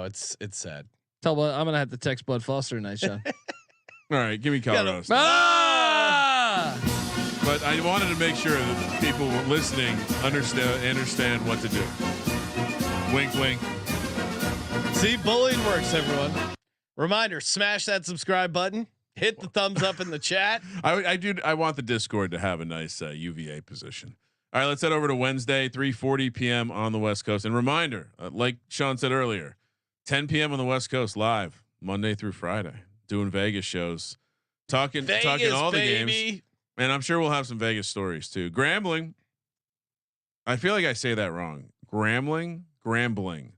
Speaker 1: It's sad.
Speaker 5: I'm gonna have to text Bud Foster tonight, Sean.
Speaker 4: All right, give me Colorado State. But I wanted to make sure that people listening understand what to do. Wink, wink.
Speaker 1: See, bullying works, everyone. Reminder: smash that subscribe button. Hit the thumbs up in the chat.
Speaker 4: I want the Discord to have a nice UVA position. All right, let's head over to Wednesday, 3:40 p.m. on the West Coast. And reminder, like Sean said earlier, 10 p.m. on the West Coast live Monday through Friday, doing Vegas shows, talking all the games, and I'm sure we'll have some Vegas stories too. Grambling. I feel like I say that wrong. Grambling.
Speaker 1: Grambling.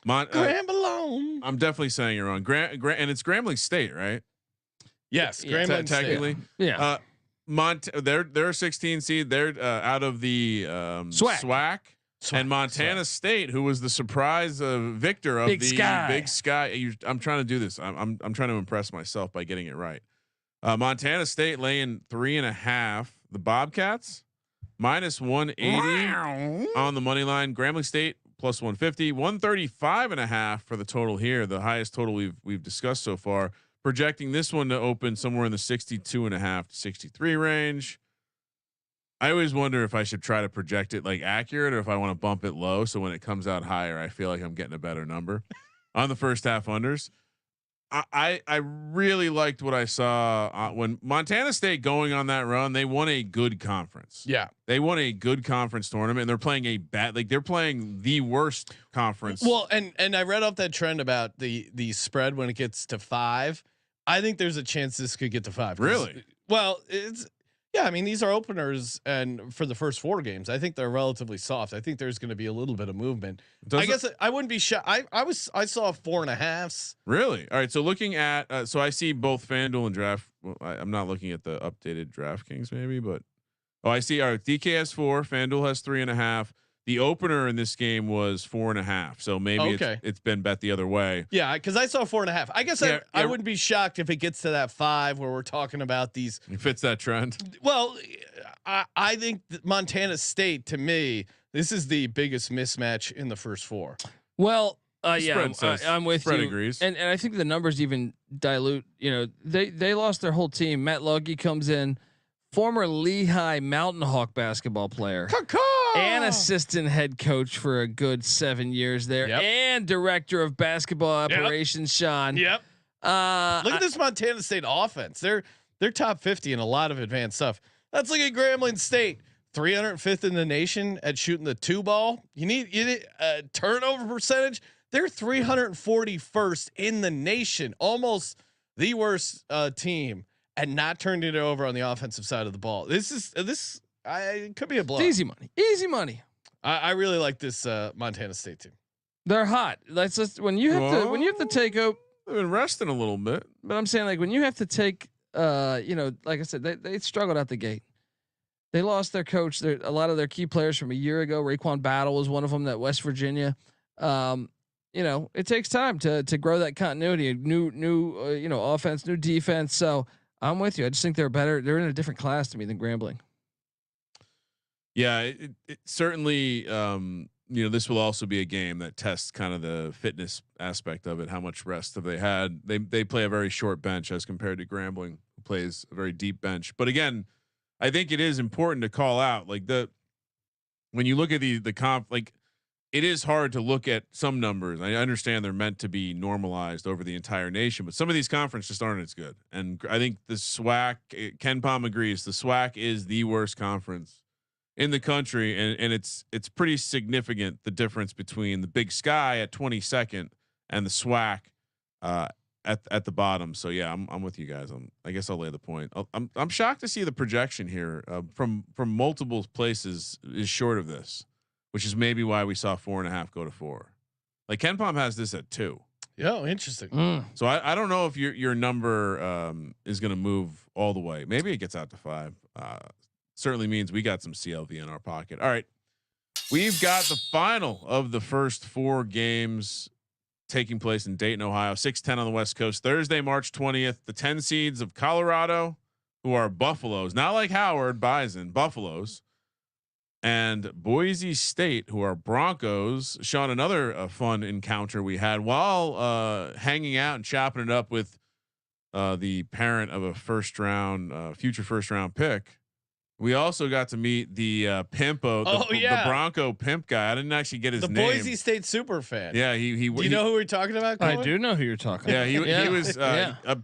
Speaker 4: I'm definitely saying it wrong. And it's Grambling State, right?
Speaker 1: Yes, Grambling
Speaker 4: technically.
Speaker 5: Yeah.
Speaker 4: They're 16 seed. They're out of the SWAC. And Montana State, who was the surprise victor of Big Sky. I'm trying to do this. I'm trying to impress myself by getting it right. Montana State laying 3.5. The Bobcats -180 on the money line. Grambling State +150, 135.5 for the total here. The highest total we've discussed so far. Projecting this one to open somewhere in the 62.5 to 63 range. I always wonder if I should try to project it accurate or if I want to bump it low. So when it comes out higher, I feel like I'm getting a better number on the first half unders. I really liked what I saw when Montana State going on that run. They won a good conference.
Speaker 1: Yeah,
Speaker 4: they won a good conference tournament, and they're playing a bad, like they're playing the worst conference.
Speaker 1: Well, and I read off that trend about the spread when it gets to 5. I think there's a chance this could get to 5.
Speaker 4: Really?
Speaker 1: Well, yeah. I mean, these are openers, and for the first 4 games, I think they're relatively soft. I think there's going to be a little bit of movement. I guess I wouldn't be shocked. I saw 4.5s.
Speaker 4: Really? All right. So looking at, so I see both FanDuel and Draft. Well, I'm not looking at the updated DraftKings maybe, but I see. All right, DK has 4, FanDuel has 3.5. The opener in this game was 4.5. So maybe it's been bet the other way.
Speaker 1: Yeah, because I saw 4.5. I guess I wouldn't be shocked if it gets to that 5 where we're talking about these.
Speaker 4: It fits that trend.
Speaker 1: Well, I think that Montana State, to me, this is the biggest mismatch in the first 4.
Speaker 5: Well, yeah, I'm with
Speaker 4: Fred
Speaker 5: you.
Speaker 4: agrees.
Speaker 5: And I think the numbers even dilute. You know, they lost their whole team. Matt Luggy comes in, former Lehigh Mountain Hawk basketball player. And assistant head coach for a good 7 years there, and director of basketball operations, Sean.
Speaker 1: Yep. Look at this Montana State offense. They're top 50 in a lot of advanced stuff. Let's look at Grambling State, 305th in the nation at shooting the 2 ball. You need turnover percentage. They're 341st in the nation, almost the worst team, and not turned it over on the offensive side of the ball. It could be a blow.
Speaker 5: Easy money. Easy money.
Speaker 1: I really like this Montana State team.
Speaker 5: They're hot. That's just when you have to take
Speaker 4: They've been resting a little bit,
Speaker 5: but I'm saying like when you have to take like I said, they struggled out the gate. They lost their coach. A lot of their key players from a year ago. Raekwon Battle was one of them. That West Virginia. It takes time to grow that continuity. New offense, new defense. So I'm with you. I just think they're better. They're in a different class to me than Grambling.
Speaker 4: Yeah, it certainly. This will also be a game that tests kind of the fitness aspect of it. How much rest have they had? They play a very short bench as compared to Grambling, who plays a very deep bench. But again, I think it is important to call out when you look at the comp, like it is hard to look at some numbers. I understand they're meant to be normalized over the entire nation, but some of these conferences just aren't as good. And I think the SWAC, Ken Palm agrees, the SWAC is the worst conference in the country, and it's pretty significant, the difference between the Big Sky at 22nd and the SWAC at the bottom. So yeah, I'm with you guys. I guess I'll lay the point. I'm shocked to see the projection here from multiple places is short of this, which is maybe why we saw 4.5 go to 4. Like Ken Palm has this at 2.
Speaker 1: Yeah, interesting.
Speaker 4: So I don't know if your number is going to move all the way. Maybe it gets out to 5. Certainly means we got some CLV in our pocket. All right. We've got the final of the first 4 games taking place in Dayton, Ohio, 6:10 on the West Coast, Thursday, March 20th. The 10 seeds of Colorado, who are Buffaloes, not like Howard Bison, Buffaloes, and Boise State, who are Broncos. Sean, another fun encounter we had while hanging out and chopping it up with the parent of a future first round pick. We also got to meet the Pimpo, the Bronco pimp guy. I didn't actually get his name.
Speaker 1: The Boise State super fan.
Speaker 4: Yeah,
Speaker 1: Do you know who we're talking about, Colin?
Speaker 5: I do know who you're talking
Speaker 4: about.
Speaker 5: Yeah,
Speaker 4: he was.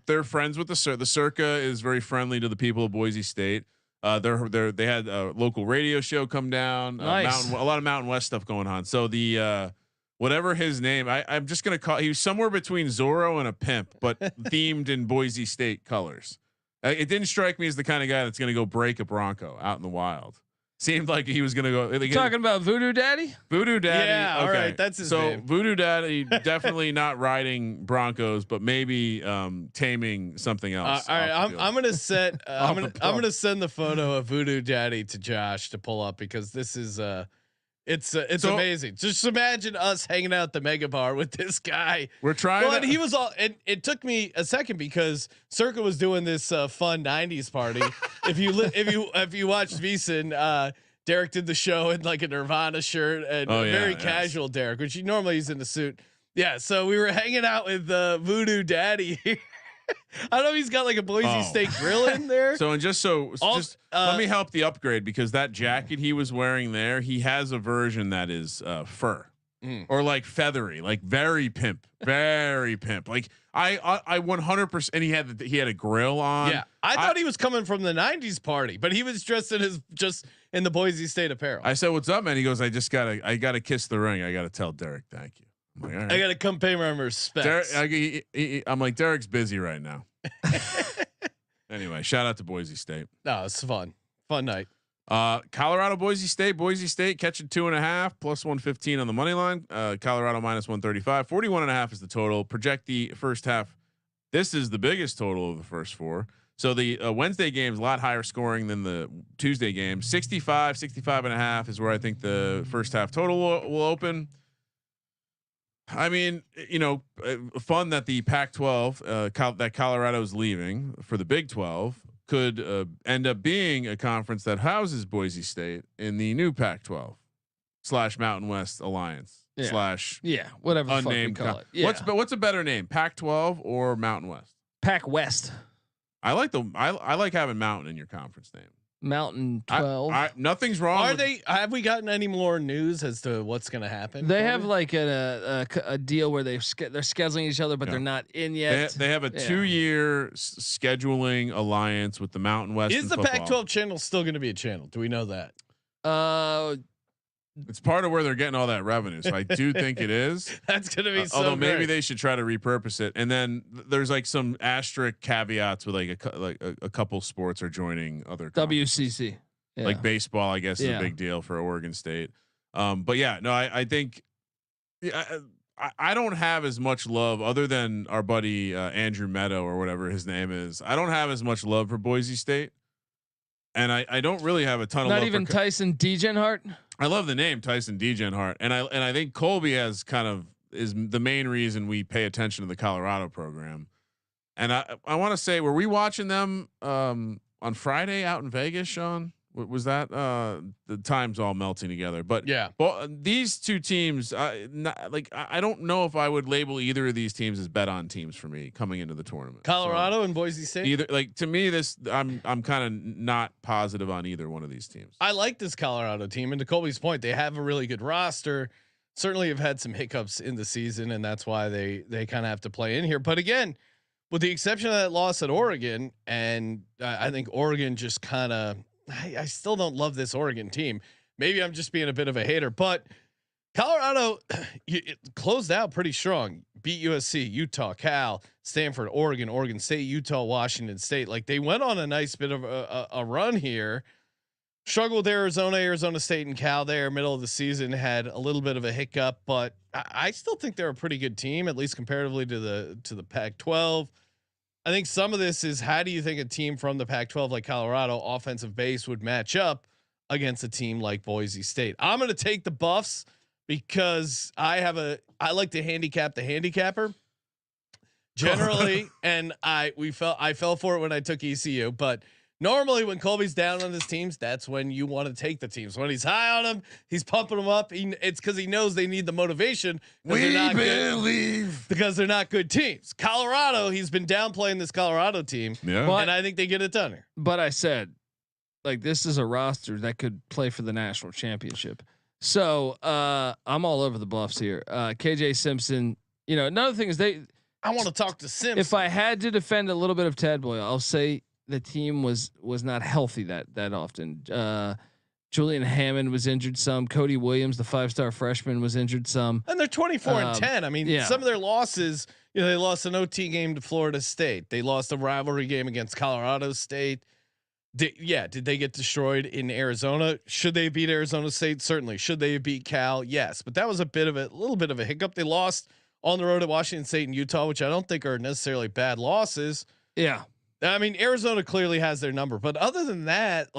Speaker 4: They're friends with the Circa is very friendly to the people of Boise State. They had a local radio show come down.
Speaker 5: Nice.
Speaker 4: A lot of Mountain West stuff going on. So the whatever his name, I'm just gonna call. He was somewhere between Zorro and a pimp, but themed in Boise State colors. It didn't strike me as the kind of guy that's going to go break a Bronco out in the wild. Seemed like he was going to go.
Speaker 5: Talking about Voodoo Daddy?
Speaker 4: Voodoo Daddy.
Speaker 1: Yeah,
Speaker 4: okay.
Speaker 1: all right, that's his name.
Speaker 4: Voodoo Daddy definitely not riding Broncos, but maybe taming something else.
Speaker 1: All right, I'm going to set. I'm going to send the photo of Voodoo Daddy to Josh to pull up because this is it's amazing. Just imagine us hanging out at the Mega Bar with this guy.
Speaker 4: We're trying.
Speaker 1: Well, and he was all. And it took me a second because Circa was doing this fun '90s party. if you watched VSiN, Derek did the show in like a Nirvana shirt and very casual Derek, which he normally is in the suit. Yeah, so we were hanging out with Voodoo Daddy. I don't know if he's got like a Boise State grill in there.
Speaker 4: So let me help the upgrade because that jacket he was wearing there, he has a version that is fur or like feathery, like very pimp. Like I 100%. And he had a grill on.
Speaker 1: Yeah, I thought he was coming from the '90s party, but he was dressed in in the Boise State apparel.
Speaker 4: I said, "What's up, man?" He goes, "I gotta kiss the ring. I gotta tell Derek thank you." I'm like, all right.
Speaker 1: I gotta come pay my respects.
Speaker 4: I'm like, Derek's busy right now. Anyway, shout out to Boise State.
Speaker 1: No, it's fun night.
Speaker 4: Colorado, Boise State catching 2.5 plus 115 on the money line. Colorado minus 135, 41.5 is the total. Project the first half. This is the biggest total of the first four. So the Wednesday game's a lot higher scoring than the Tuesday game. 65.5 is where I think the first half total will open. I mean, fun that the Pac-12 that Colorado's leaving for the Big 12 could end up being a conference that houses Boise State in the new Pac-12 / Mountain West Alliance /
Speaker 5: whatever the
Speaker 4: unnamed.
Speaker 5: fuck we call it. Yeah.
Speaker 4: What's a better name, Pac-12 or Mountain West?
Speaker 5: Pac West.
Speaker 4: I like having Mountain in your conference name.
Speaker 5: Mountain 12.
Speaker 4: Nothing's wrong.
Speaker 1: Have we gotten any more news as to what's going to happen?
Speaker 5: They have like a deal where they're scheduling each other, but they're not in yet.
Speaker 4: They have a 2-year scheduling alliance with the Mountain West.
Speaker 1: Is the Pac-12 channel still going to be a channel? Do we know that?
Speaker 4: It's part of where they're getting all that revenue, so I do think it is.
Speaker 1: That's going to be so
Speaker 4: although maybe
Speaker 1: great.
Speaker 4: they should try to repurpose it. And then there's like some asterisk caveats with like a couple sports are joining other
Speaker 5: WCC,
Speaker 4: like baseball. I guess is a big deal for Oregon State. But yeah, no, I think I don't have as much love other than our buddy Andrew Meadow or whatever his name is. I don't have as much love for Boise State. And I don't really have a ton of love.
Speaker 5: Not even Tyson Degenhart.
Speaker 4: I love the name Tyson Degenhart, and I think Colby is the main reason we pay attention to the Colorado program. And I want to say, were we watching them on Friday out in Vegas, Sean? Was that the time's all melting together? But
Speaker 1: yeah,
Speaker 4: these two teams, I don't know if I would label either of these teams as bet on teams for me coming into the tournament.
Speaker 1: Colorado and Boise State.
Speaker 4: Either to me, I'm kind of not positive on either one of these teams.
Speaker 1: I like this Colorado team, and to Colby's point, they have a really good roster. Certainly have had some hiccups in the season, and that's why they kind of have to play in here. But again, with the exception of that loss at Oregon, and I think Oregon just kind of. I still don't love this Oregon team. Maybe I'm just being a bit of a hater, but Colorado closed out pretty strong. Beat USC, Utah, Cal, Stanford, Oregon, Oregon State, Utah, Washington State. Like they went on a nice bit of a run here. Struggled with Arizona State, and Cal there middle of the season had a little bit of a hiccup, but I still think they're a pretty good team, at least comparatively to the Pac-12. I think some of this is how do you think a team from the Pac-12 like Colorado offensive base would match up against a team like Boise State? I'm going to take the Buffs because I like to handicap the handicapper generally. And I fell for it when I took ECU, but normally when Colby's down on his teams, that's when you want to take the teams. When he's high on them, he's pumping them up. It's because he knows they need the motivation.
Speaker 4: We believe
Speaker 1: because they're not good teams. Colorado, he's been downplaying this Colorado team, and I think they get it done here.
Speaker 5: But I said, like, this is a roster that could play for the national championship. So I'm all over the Buffs here. KJ Simpson. Another thing is
Speaker 1: I want to talk to Simpson.
Speaker 5: If I had to defend a little bit of Tad Boyle, I'll say. The team was not healthy that often. Julian Hammond was injured some. Cody Williams, the 5-star freshman, was injured some.
Speaker 1: And they're 24-10. I mean, some of their losses, they lost an OT game to Florida State. They lost a rivalry game against Colorado State. Did they get destroyed in Arizona? Should they beat Arizona State? Certainly. Should they beat Cal? Yes. But that was a little bit of a hiccup. They lost on the road at Washington State and Utah, which I don't think are necessarily bad losses.
Speaker 5: Yeah.
Speaker 1: I mean, Arizona clearly has their number, but other than that,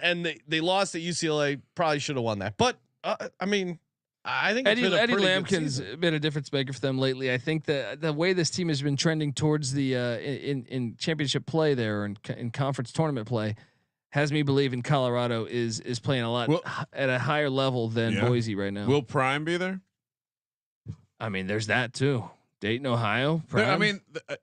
Speaker 1: and they lost at UCLA, probably should have won that. But I mean, I think
Speaker 5: Eddie Lampkin's been a difference maker for them lately. I think the way this team has been trending towards the in championship play there and in conference tournament play has me believe in Colorado is playing a lot at a higher level than Boise right now.
Speaker 4: Will Prime be there?
Speaker 5: I mean, there's that too. Dayton, Ohio. Prime.
Speaker 4: I mean,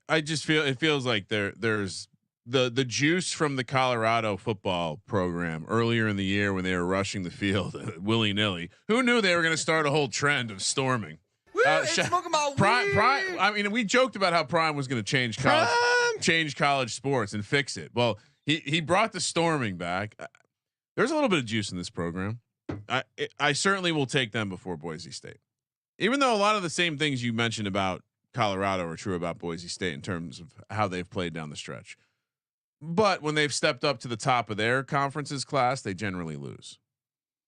Speaker 4: I just feels like there's the juice from the Colorado football program earlier in the year when they were rushing the field willy nilly. Who knew they were going to start a whole trend of storming?
Speaker 3: Woo!
Speaker 4: Prime. I mean, we joked about how Prime was going to change college sports and fix it. Well, he brought the storming back. There's a little bit of juice in this program. I certainly will take them before Boise State, even though a lot of the same things you mentioned about Colorado are true about Boise State in terms of how they've played down the stretch. But when they've stepped up to the top of their conference's class, they generally lose.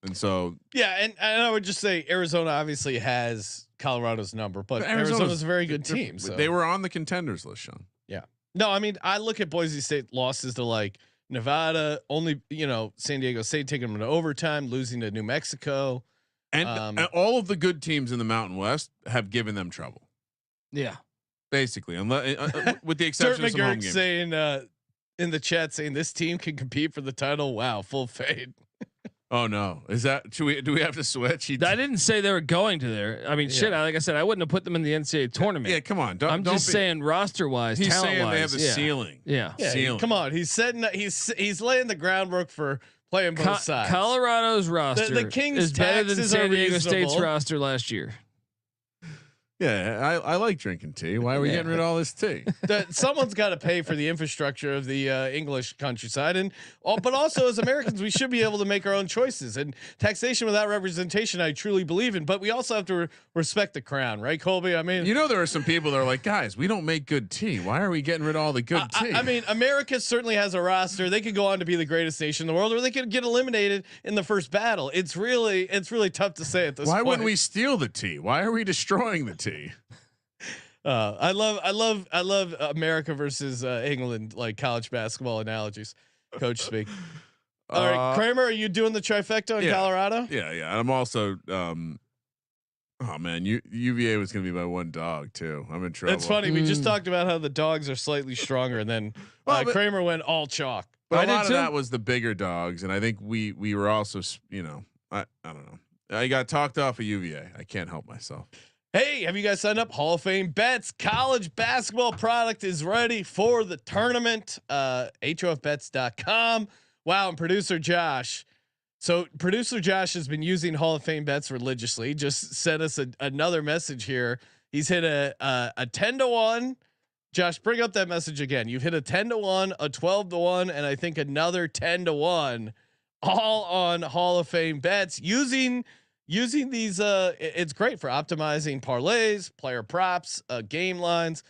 Speaker 4: And so,
Speaker 1: yeah, and I would just say Arizona obviously has Colorado's number, but Arizona's a very good team. So
Speaker 4: they were on the contenders list, Sean.
Speaker 1: Yeah. No, I mean, I look at Boise State losses to like Nevada, only, San Diego State taking them to overtime, losing to New Mexico.
Speaker 4: And all of the good teams in the Mountain West have given them trouble.
Speaker 5: Yeah.
Speaker 4: Basically, unless, with the exception of some home games.
Speaker 1: Saying in the chat saying this team can compete for the title. Wow, full fade.
Speaker 4: Oh no! Is that do we have to switch?
Speaker 5: I didn't say they were going to there. I mean, shit. Like I said, I wouldn't have put them in the NCAA tournament.
Speaker 4: Yeah, come on.
Speaker 5: I'm just saying roster wise.
Speaker 4: He's
Speaker 5: saying
Speaker 4: they have the ceiling.
Speaker 5: Yeah,
Speaker 4: ceiling.
Speaker 1: Come on. He's laying the groundwork for playing both sides.
Speaker 5: Colorado's roster
Speaker 1: the Kings
Speaker 5: is better than San Diego State's
Speaker 1: reasonable.
Speaker 5: roster last year.
Speaker 4: Yeah, I like drinking tea. Why are we getting rid of all this tea?
Speaker 1: Someone's got to pay for the infrastructure of the English countryside, but also as Americans, we should be able to make our own choices. And taxation without representation, I truly believe in. But we also have to respect the crown, right, Colby? I mean,
Speaker 4: there are some people that are like, guys, we don't make good tea. Why are we getting rid of all the good tea?
Speaker 1: I mean, America certainly has a roster. They could go on to be the greatest nation in the world, or they could get eliminated in the first battle. It's really tough to say at this point.
Speaker 4: Why wouldn't we steal the tea? Why are we destroying the tea?
Speaker 1: I love America versus England, like college basketball analogies. Coach speak. All right, Kramer, are you doing the trifecta in Colorado?
Speaker 4: Yeah. I'm also. Oh man, UVA was going to be my one dog too. I'm in trouble.
Speaker 1: It's funny. We just talked about how the dogs are slightly stronger, and then Kramer went all chalk.
Speaker 4: But a lot of that was the bigger dogs, and I think we were also, I don't know. I got talked off of UVA. I can't help myself.
Speaker 1: Hey, have you guys signed up? Hall of Fame Bets college basketball product is ready for the tournament. HOFBets.com. Wow, and producer Josh. So producer Josh has been using Hall of Fame Bets religiously. Just sent us another message here. He's hit a 10-1. Josh, bring up that message again. You've hit a 10-1, a 12-1, and I think another 10-1, all on Hall of Fame Bets using these. It's great for optimizing parlays, player props, game lines.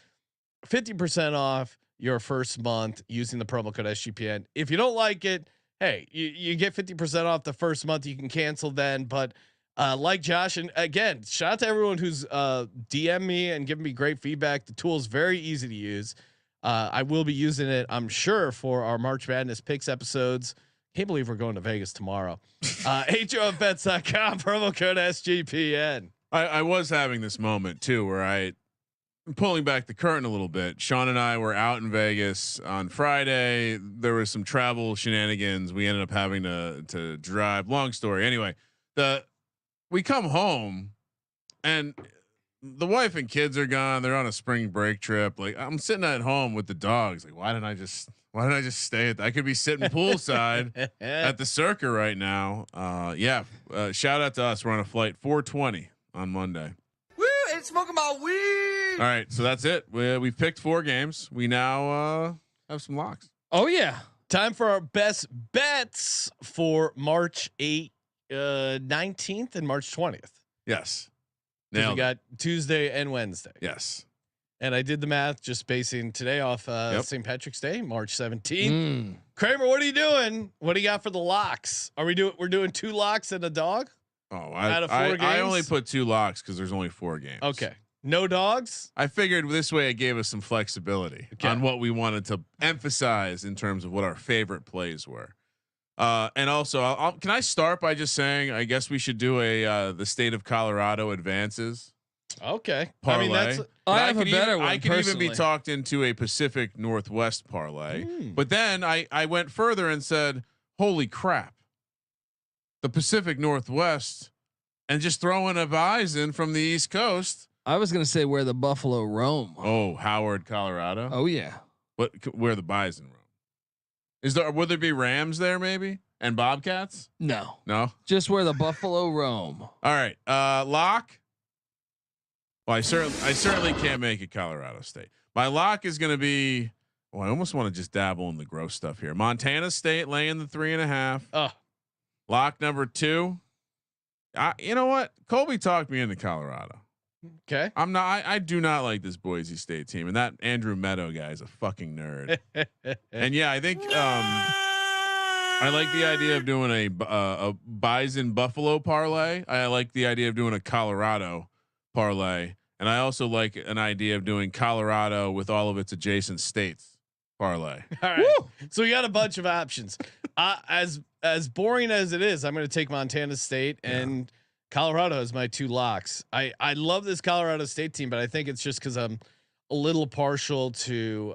Speaker 1: 50% off your first month using the promo code SGPN. If you don't like it, hey, you get 50% off the first month. You can cancel then, but like Josh, and again, shout out to everyone who's DM me and giving me great feedback. The tool is very easy to use. I will be using it, I'm sure, for our March Madness picks episodes. Can't believe we're going to Vegas tomorrow. HOFBets.com, promo code SGPN.
Speaker 4: I was having this moment too, where I'm pulling back the curtain a little bit. Sean and I were out in Vegas on Friday. There was some travel shenanigans. We ended up having to drive. Long story. Anyway, we come home and the wife and kids are gone. They're on a spring break trip. Like, I'm sitting at home with the dogs. Like, why didn't I just stay I could be sitting poolside at the Circa right now. Shout out to us. We're on a flight 4:20 on Monday.
Speaker 7: Woo! And smoking my weed.
Speaker 4: All right. So that's it. We've picked 4 games. We now have some locks.
Speaker 5: Oh yeah.
Speaker 1: Time for our best bets for March 19th and March 20th.
Speaker 4: Yes.
Speaker 1: We got Tuesday and Wednesday.
Speaker 4: Yes.
Speaker 1: And I did the math just basing today off St. Patrick's Day, March 17th. Kramer, what are you doing? What do you got for the locks? We're doing 2 locks and a dog?
Speaker 4: Oh,
Speaker 1: out of 4 games?
Speaker 4: I only put 2 locks because there's only 4 games.
Speaker 1: Okay. No dogs?
Speaker 4: I figured this way it gave us some flexibility on what we wanted to emphasize in terms of what our favorite plays were. And also, can I start by just saying, I guess we should do the state of Colorado advances.
Speaker 1: Okay.
Speaker 4: Parlay.
Speaker 1: I mean, that's.
Speaker 5: I have a better one.
Speaker 4: I could even be talked into a Pacific Northwest parlay, but then I went further and said, "Holy crap, the Pacific Northwest," and just throwing a bison from the East Coast.
Speaker 5: I was gonna say where the buffalo roam.
Speaker 4: Oh, Howard, Colorado.
Speaker 5: Oh yeah.
Speaker 4: Where the bison roam? Would there be Rams there maybe and Bobcats?
Speaker 5: No.
Speaker 4: No.
Speaker 5: Just where the buffalo roam.
Speaker 4: All right. Lock. Well, I certainly can't make it Colorado State. My lock is going to be. Well, I almost want to just dabble in the gross stuff here. Montana State laying the 3.5.
Speaker 1: Oh,
Speaker 4: Lock number 2. You know what? Colby talked me into Colorado.
Speaker 1: okay.
Speaker 4: I'm not. I do not like this Boise State team, and that Andrew Meadow guy is a fucking nerd. And yeah, I think I like the idea of doing a Bison Buffalo parlay. I like the idea of doing a Colorado parlay, and I also like an idea of doing Colorado with all of its adjacent states parlay.
Speaker 1: All right. So we got a bunch of options. As boring as it is, I'm going to take Montana State and Colorado as my 2 locks. I love this Colorado State team, but I think it's just because I'm a little partial to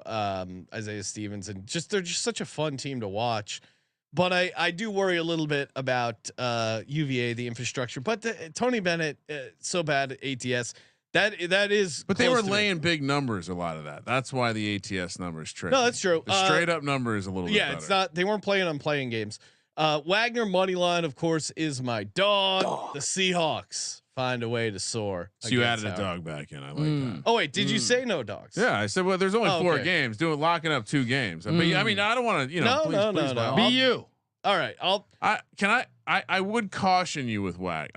Speaker 1: Isaiah Stevens, and they're just such a fun team to watch. But I do worry a little bit about UVA, the infrastructure. But Tony Bennett, so bad at ATS. That is.
Speaker 4: But they were laying big numbers. A lot of that. That's why the ATS numbers tricky.
Speaker 1: No, that's true.
Speaker 4: The straight up number is a little.
Speaker 1: Yeah,
Speaker 4: bit
Speaker 1: it's
Speaker 4: better.
Speaker 1: not. They weren't playing on playing games. Wagner money line, of course, is my dog. The Seahawks find a way to soar.
Speaker 4: So you added a dog back in. I like that.
Speaker 1: Oh wait, did you say no dogs?
Speaker 4: Yeah, I said. Well, there's only 4 games. Locking up 2 games. But I mean, I don't want to.
Speaker 1: No.
Speaker 5: Be you.
Speaker 1: All right,
Speaker 4: I would caution you with Wag.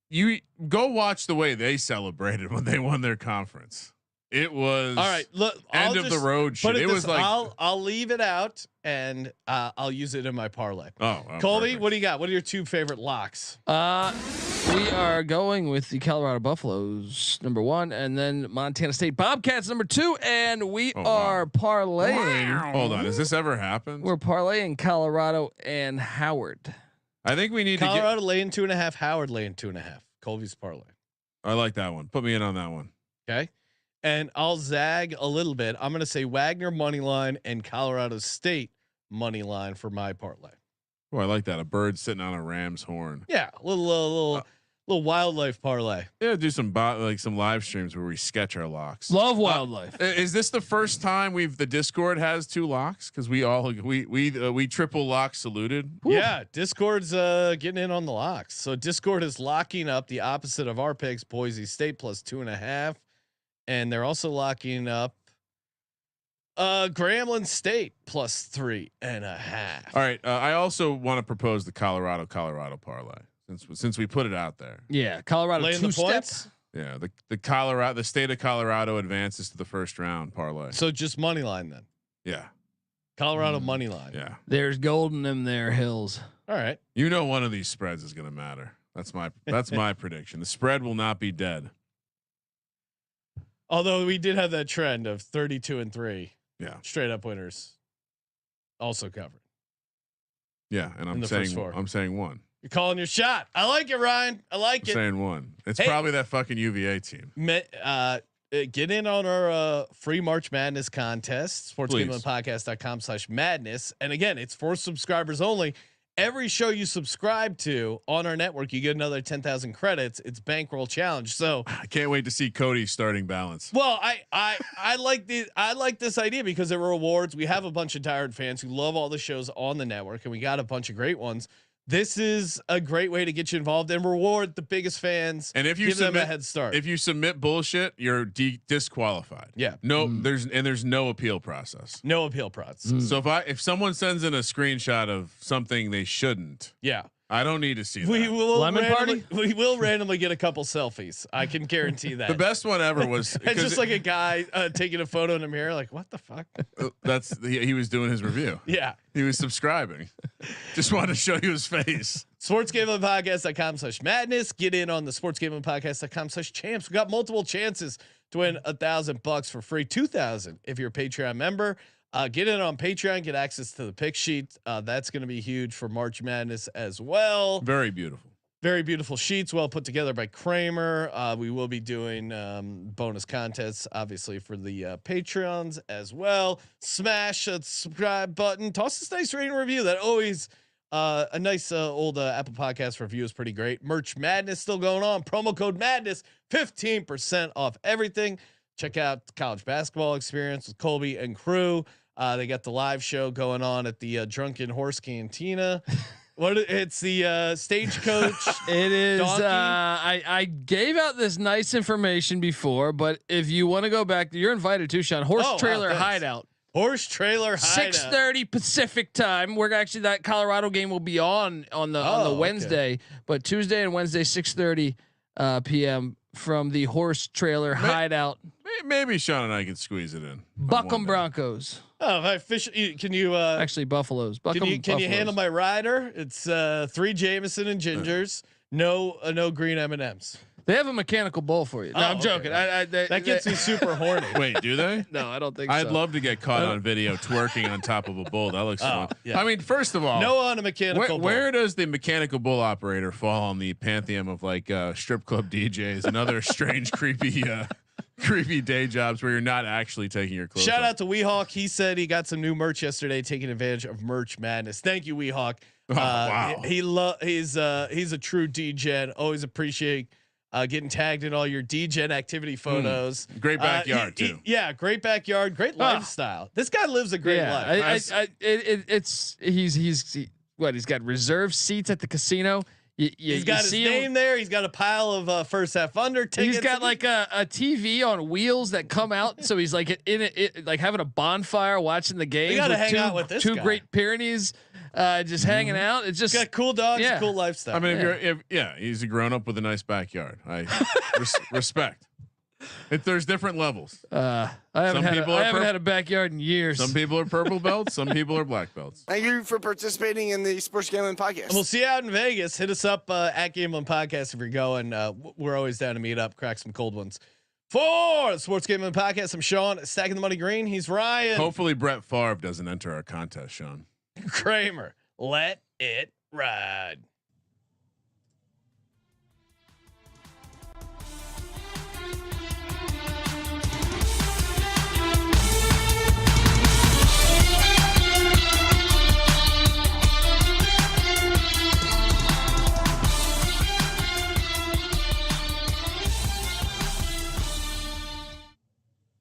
Speaker 4: You go watch the way they celebrated when they won their conference. It was
Speaker 1: all right. Look,
Speaker 4: end of the road shit. It was like
Speaker 1: I'll leave it out and I'll use it in my parlay.
Speaker 4: Oh,
Speaker 1: Colby,
Speaker 4: perfect.
Speaker 1: what do you got? What are your 2 favorite locks?
Speaker 5: We are going with the Colorado Buffaloes number 1, and then Montana State Bobcats number 2, and we are parlaying.
Speaker 4: Hold on, has this ever happened?
Speaker 5: We're parlaying Colorado and Howard.
Speaker 4: I think we need
Speaker 1: Colorado laying 2.5. Howard laying 2.5. Colby's parlay.
Speaker 4: I like that one. Put me in on that one.
Speaker 1: Okay. And I'll zag a little bit. I'm going to say Wagner money line and Colorado State money line for my parlay.
Speaker 4: Oh, I like that. A bird sitting on a ram's horn.
Speaker 1: Yeah, little wildlife parlay.
Speaker 4: Yeah, do some some live streams where we sketch our locks.
Speaker 5: Love wildlife.
Speaker 4: Is this the first time the Discord has 2 locks? Because we triple lock saluted.
Speaker 1: Yeah, Discord's getting in on the locks. So Discord is locking up the opposite of our picks, Boise State plus 2.5. And they're also locking up Grambling State plus 3.5.
Speaker 4: All right. I also want to propose the Colorado parlay since we put it out there.
Speaker 5: Yeah, Colorado
Speaker 1: Laying
Speaker 5: 2
Speaker 1: the points.
Speaker 5: steps.
Speaker 4: Yeah, the state of Colorado advances to the first round parlay.
Speaker 1: So just money line then.
Speaker 4: Yeah,
Speaker 1: Colorado money line.
Speaker 4: yeah.
Speaker 5: There's gold in them there hills.
Speaker 1: All right.
Speaker 4: You know one of these spreads is going to matter. That's my prediction. The spread will not be dead.
Speaker 1: Although we did have that trend of 32-3.
Speaker 4: Yeah,
Speaker 1: straight up winners. Also covered.
Speaker 4: Yeah, and I'm saying 1.
Speaker 1: You're calling your shot. I like it, Ryan. I like
Speaker 4: I'm saying 1. It's probably that fucking UVA team.
Speaker 1: Get in on our free March Madness contest, sportsgamblingpodcast.com/madness. And again, it's for subscribers only. Every show you subscribe to on our network, you get another 10,000 credits. It's bankroll challenge. So
Speaker 4: I can't wait to see Cody's starting balance.
Speaker 1: well, I like this idea because it rewards. We have a bunch of tired fans who love all the shows on the network, and we got a bunch of great ones. This is a great way to get you involved and reward the biggest fans.
Speaker 4: And if you
Speaker 1: give them a head start,
Speaker 4: if you submit bullshit, you're disqualified.
Speaker 1: Yeah.
Speaker 4: No, there's no appeal process.
Speaker 1: no appeal process.
Speaker 4: So if someone sends in a screenshot of something they shouldn't,
Speaker 1: Yeah.
Speaker 4: I don't need to see that.
Speaker 1: We will
Speaker 5: Lemon
Speaker 1: we will randomly get a couple selfies. I can guarantee that.
Speaker 4: The best one ever was
Speaker 1: It's just like a guy taking a photo in a mirror, like, what the fuck?
Speaker 4: he was doing his review.
Speaker 1: Yeah.
Speaker 4: He was subscribing. Just wanted to show you his face.
Speaker 1: sportsgamblingpodcast.com/madness. Get in on the sportsgamblingpodcast.com/champs. We got multiple chances to win $1,000 for free, 2,000 if you're a Patreon member. Get in on Patreon, get access to the pick sheet. That's going to be huge for March Madness as well.
Speaker 4: Very beautiful.
Speaker 1: Very beautiful sheets, well put together by Kramer. We will be doing bonus contests, obviously, for the Patreons as well. Smash that subscribe button. Toss this nice rating review. That always a nice old Apple Podcast review is pretty great. Merch Madness still going on. Promo code Madness, 15% off everything. Check out the college basketball experience with Colby and crew. They got the live show going on at the Drunken Horse Cantina. What? It's the stagecoach.
Speaker 5: It is.
Speaker 1: Donkey?
Speaker 5: I gave out this nice information before, but if you want to go back, you're invited too, Sean. Horse trailer
Speaker 1: thanks.
Speaker 5: hideout.
Speaker 1: Horse trailer hideout.
Speaker 5: 6:30 Pacific time. We're actually that Colorado game will be on the Wednesday, but Tuesday and Wednesday 6:30 p.m. from the horse trailer hideout.
Speaker 4: Maybe Sean and I can squeeze it in.
Speaker 5: Buckham Broncos.
Speaker 1: Oh, if I fish, can you?
Speaker 5: Actually, Buffaloes. Buckham,
Speaker 1: Can you handle my rider? It's 3 Jameson and gingers. No green M&Ms.
Speaker 5: They have a mechanical bull for you. No, I'm joking.
Speaker 1: That gets me super horny.
Speaker 4: Wait, do they?
Speaker 5: No, I don't think
Speaker 4: I'd
Speaker 5: so.
Speaker 4: love to get caught on video twerking on top of a bull. That looks fun.
Speaker 1: Yeah.
Speaker 4: I mean, first of all,
Speaker 1: no on a mechanical bull.
Speaker 4: Where does the mechanical bull operator fall on the pantheon of like strip club DJs and other strange, creepy day jobs where you're not actually taking your clothes
Speaker 1: Shout
Speaker 4: off?
Speaker 1: out to Weehawk. He said he got some new merch yesterday, taking advantage of Merch Madness. Thank you, Weehawk.
Speaker 4: Wow.
Speaker 1: He's a true DGen. Always appreciate getting tagged in all your DGen activity photos.
Speaker 4: Great backyard too.
Speaker 1: Yeah, great backyard, great lifestyle. This guy lives a great life.
Speaker 5: He's got reserved seats at the casino.
Speaker 1: He's got his name there. He's got a pile of first half under tickets.
Speaker 5: He's got like a TV on wheels that come out, so he's like in it, like having a bonfire watching the game.
Speaker 1: You gotta hang out with this
Speaker 5: two
Speaker 1: guy.
Speaker 5: Great Pyrenees, just hanging out. It's just
Speaker 1: He's got cool dogs, cool lifestyle.
Speaker 4: I mean, he's a grown up with a nice backyard. I respect. There's different levels.
Speaker 5: I haven't had a backyard in years.
Speaker 4: Some people are purple belts. Some people are black belts.
Speaker 7: Thank you for participating in the Sports Gambling Podcast.
Speaker 1: We'll see you out in Vegas. Hit us up at Gambling Podcast if you're going. We're always down to meet up, crack some cold ones. For the Sports Gambling Podcast, I'm Sean, stacking the money green. He's Ryan.
Speaker 4: Hopefully Brett Favre doesn't enter our contest, Sean.
Speaker 1: Kramer. Let it ride.